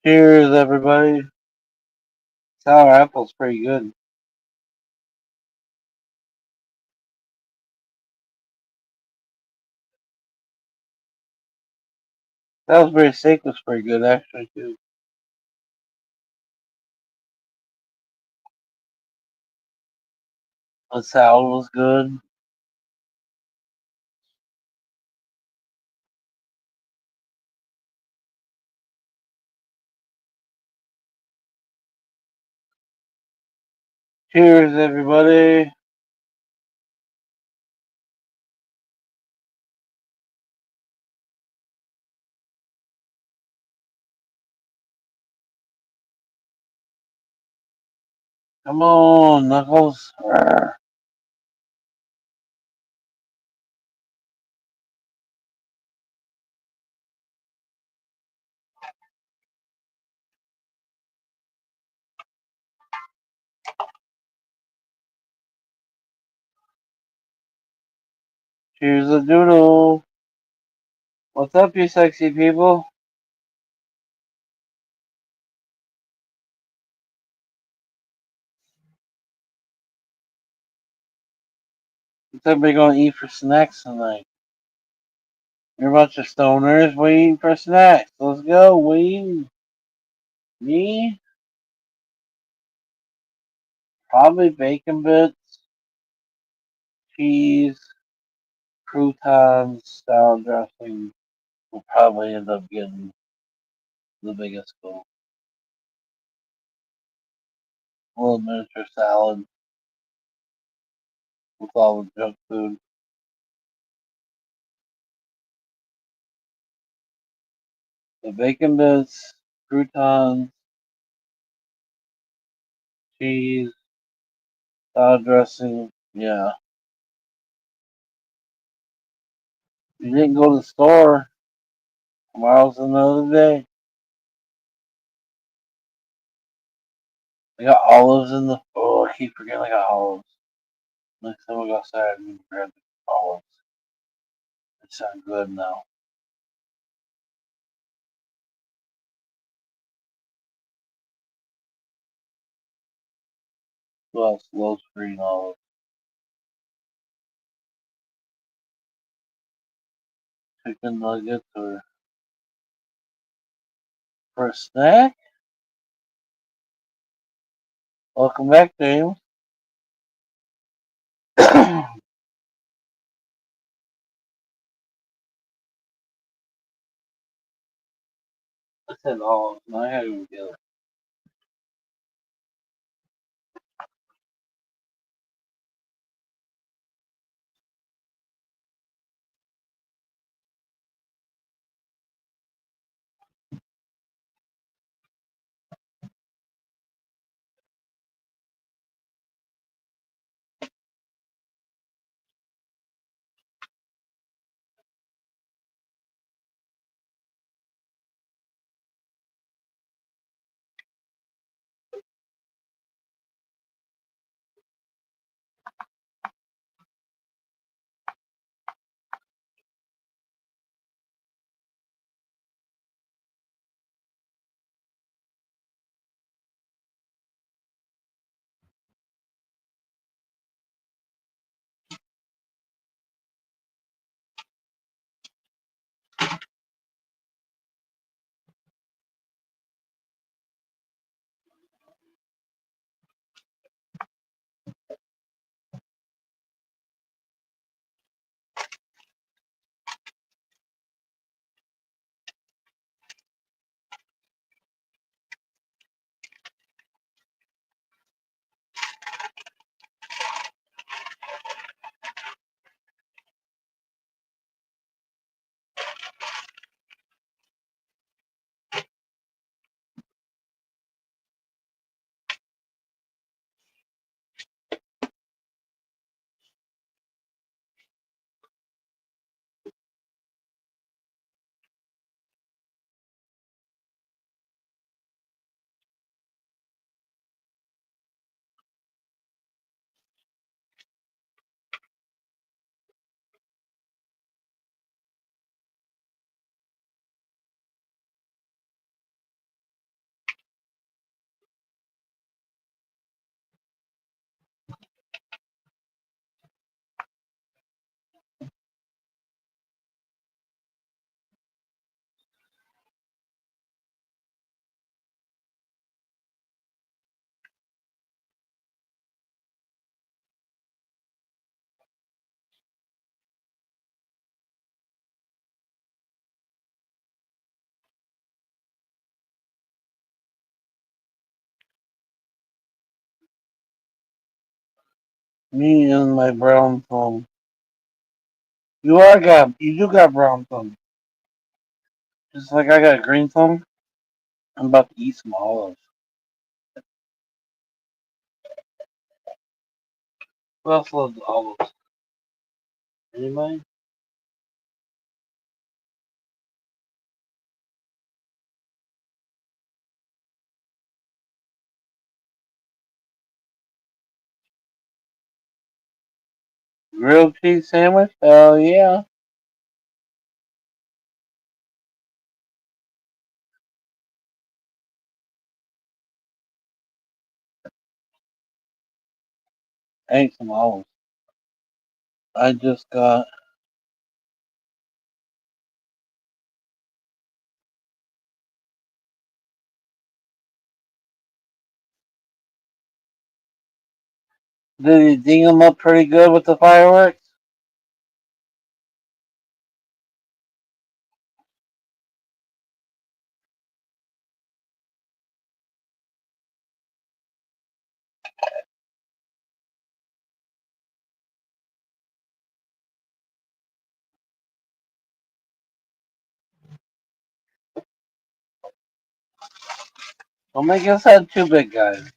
Cheers, everybody. Sour apple's pretty good. Salisbury steak was pretty good, actually, too. The salad was good. Cheers, everybody. Come on, Knuckles. Arr. Cheers, the doodle. What's up, you sexy people? What's everybody gonna eat for snacks tonight? You're a bunch of stoners. What are you eating for snacks? Let's go. What are you eating? Me? Probably bacon bits, cheese, croutons, salad dressing. We'll probably end up getting the biggest bowl. A little miniature salad with all the junk food. The bacon bits, croutons, cheese, salad dressing. Yeah. You didn't go to the store. Tomorrow's another day. I got olives in the. Oh, I keep forgetting I got olives. Next time I go outside, I'm gonna grab the olives. They sound good now. Well, slow green olives. Chicken nuggets or for a snack? Welcome back, James. I said olives. No, I had to go get it. Me and my brown thumb. You do got brown thumb. Just like I got green thumb. I'm about to eat some olives. Who else loves olives? Anybody? Grilled cheese sandwich? Hell yeah. I ate some olives. I just got. Did he ding them up pretty good with the fireworks? Don't make us have two big guys.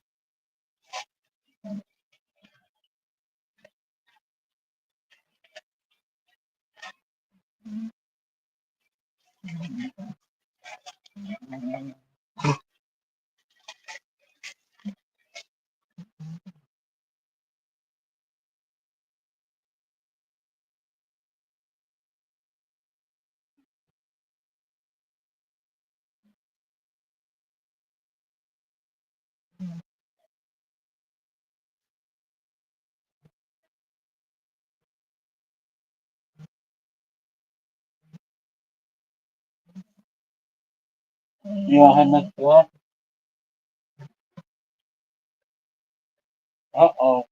You want him next to what? Uh oh.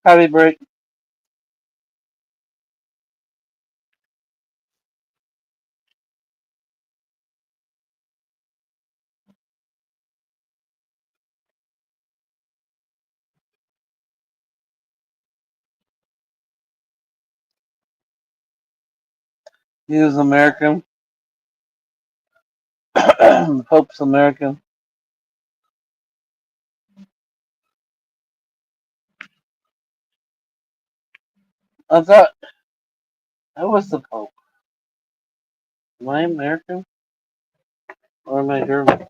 Patty break. He was American. Pope's American. I thought I was the Pope. Am I American? Or am I German?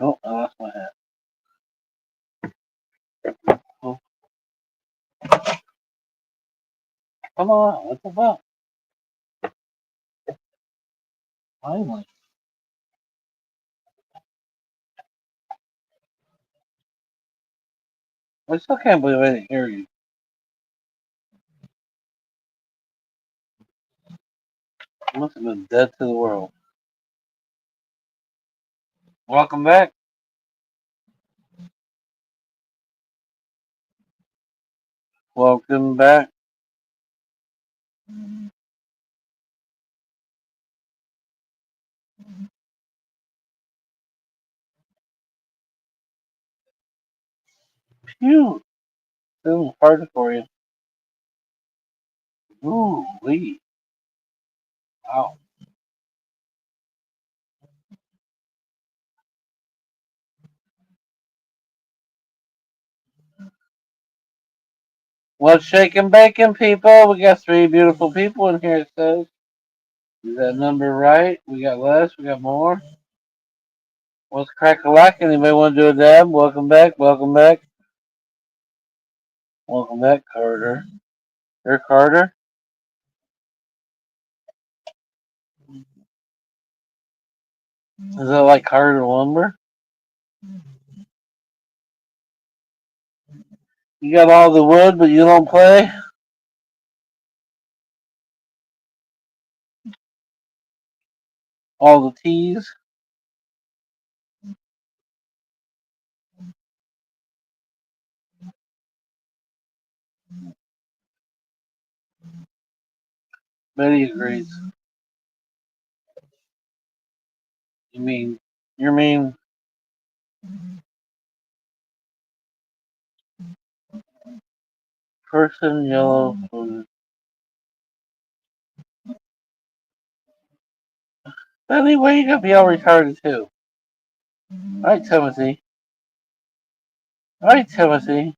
Oh, I lost my hat. Oh, come on. What the fuck? Finally. I still can't believe I didn't hear you. I must have been dead to the world. Welcome back. Welcome back. Phew. Feeling harder for you. Ooh, wee. Wow. What's shaking bacon, people? We got three beautiful people in here, it says. Is that number right? We got less, we got more. What's crack-a-lack? Anybody want to do a dab? Welcome back, welcome back. Welcome back, Carter. You're Carter? Is that like Carter Lumber? You got all the wood, but you don't play? All the teas? Betty agrees. You mean, you mean person yellow food. Betty, why you gotta be all retarded too? Alright, Timothy. Alright, Timothy.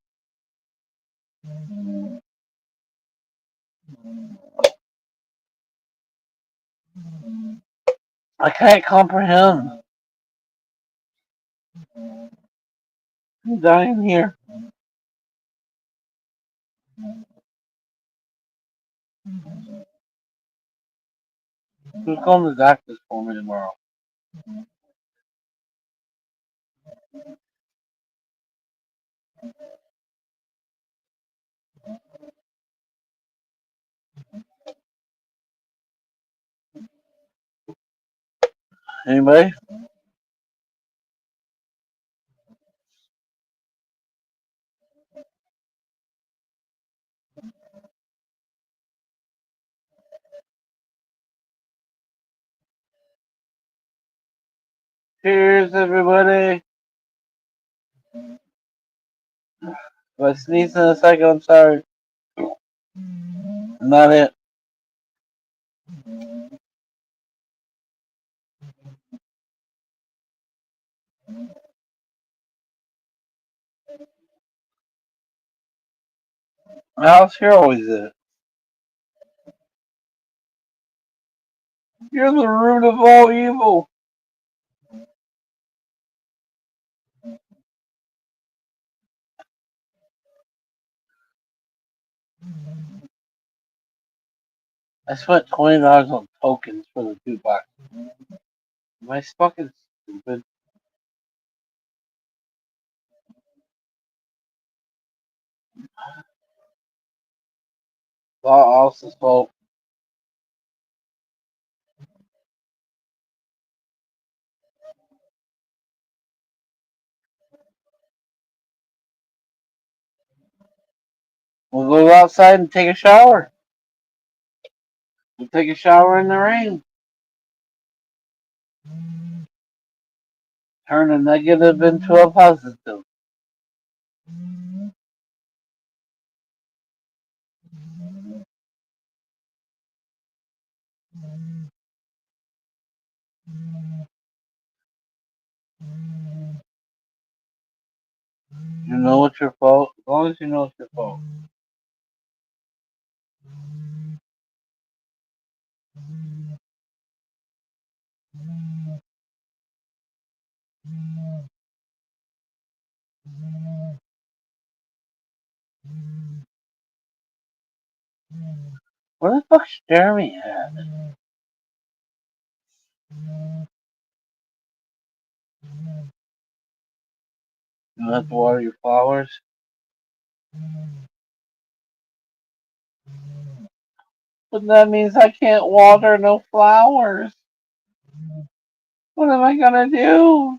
I can't comprehend. I'm dying here. Who's going to the doctors for me tomorrow? Anybody? Cheers, everybody. If I sneeze in a second, I'm sorry. Not it. House, you're always it. You're the root of all evil. I spent $20 on tokens for the 2 box. Am I fucking stupid? All else's fault. We'll go outside and take a shower. We'll take a shower in the rain. Turn a negative into a positive. You know it's your fault. As long as you know it's your fault. Where the fuck's Jeremy at? You have to water your flowers. But that means I can't water no flowers. What am I gonna do?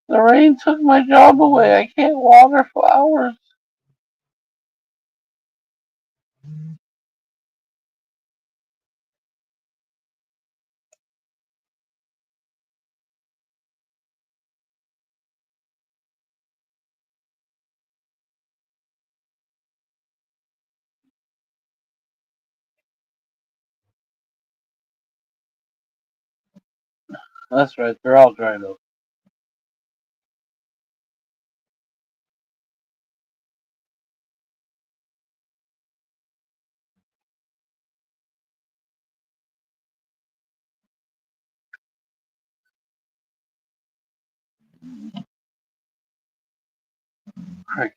The rain took my job away. I can't water flowers. That's right, they're all dried up. Crickets.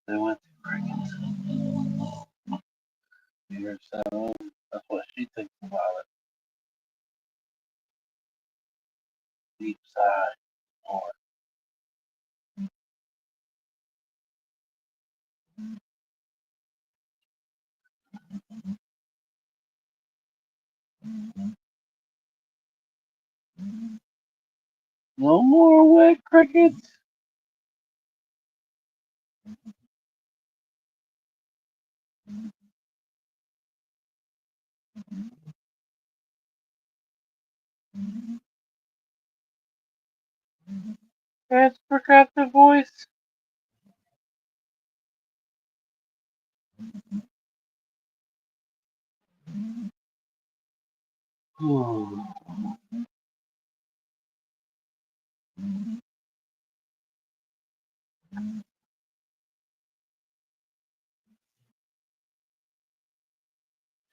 They went to crickets. Year 7. That's what she thinks about it. Deep sigh. Or no more wet crickets. Cats forgot the voice.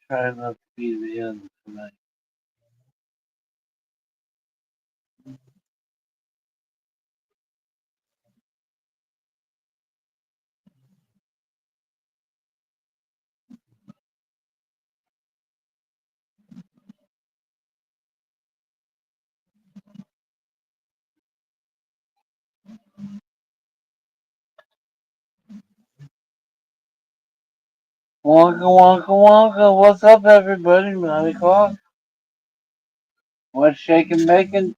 Try not to be the end tonight. Wonka wonka wonka. What's up, everybody? 9 o'clock. What's shaking bacon?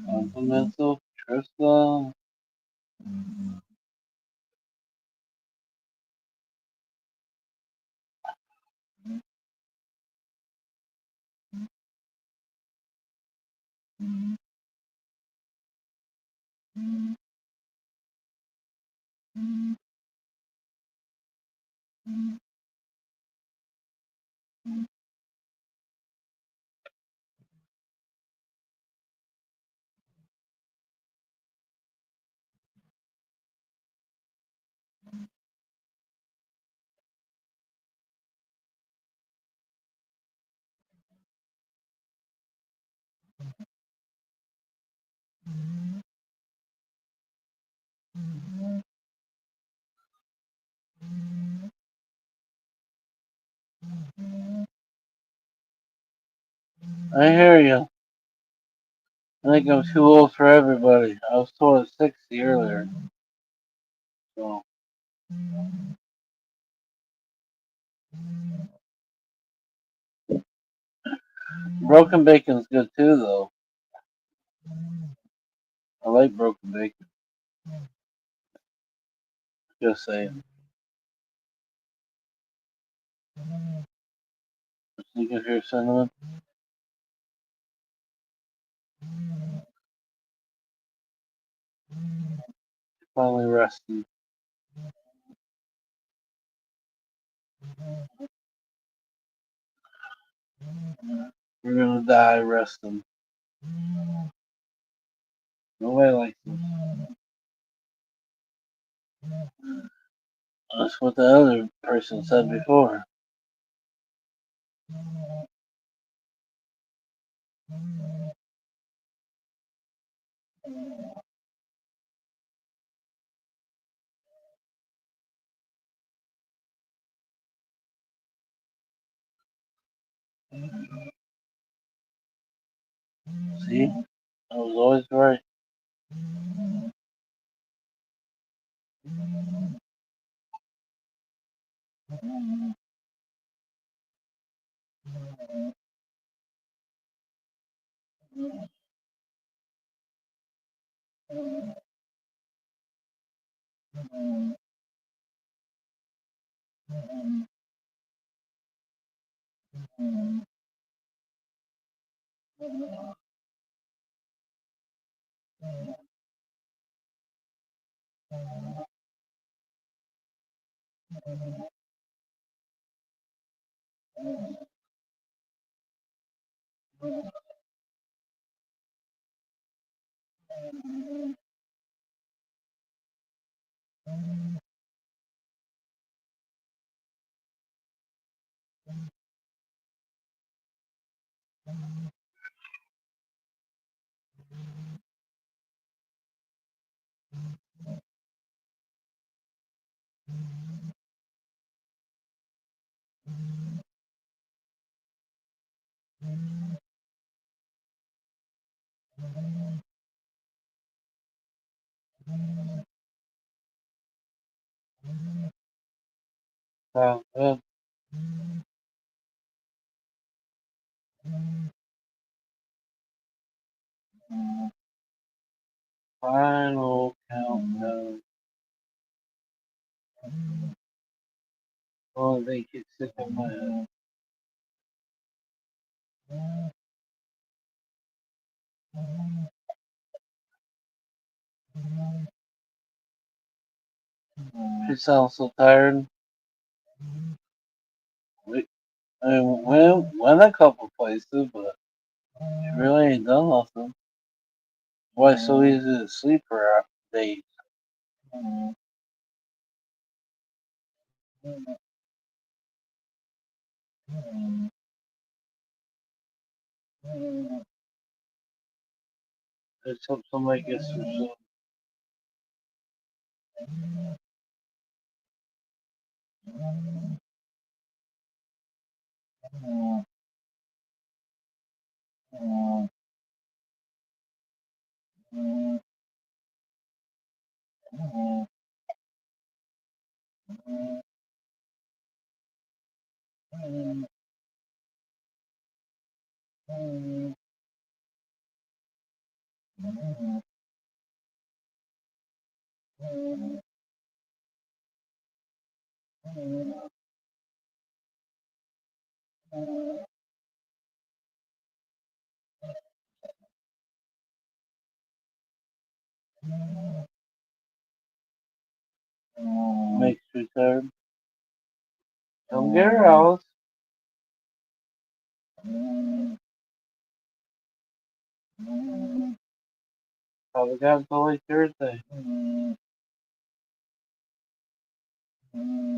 Complimental Trista. I hear you. I think I'm too old for everybody. I was told at 60 earlier. So, broken bacon's good too, though. I like broken bacon. Just saying. You can hear cinnamon. Finally resting. We're gonna die resting. Nobody likes them. That's what the other person said before. See? I was always right. Good. Final countdown. Oh, they get sick of my head. She sounds so tired. We, I mean, went a couple places, but she really ain't done nothing. Why so easy to sleep for days? Let's hope somebody gets through makes you tired. Don't get her, Alice. Probably got until late Thursday. I'm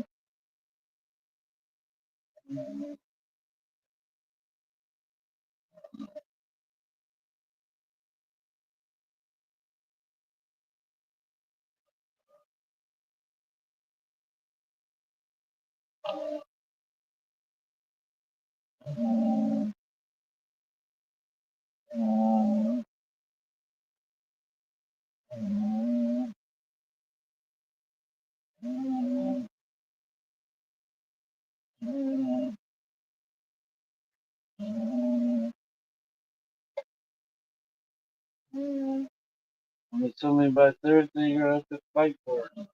assuming by Thursday you're gonna have to fight for it.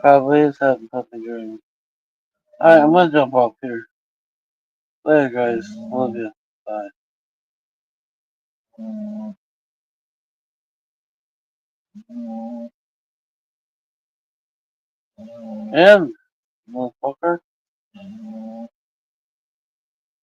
Probably is having puppy dreams. Alright, I'm gonna jump off here. Later, guys. Love you. Bye. And, motherfucker.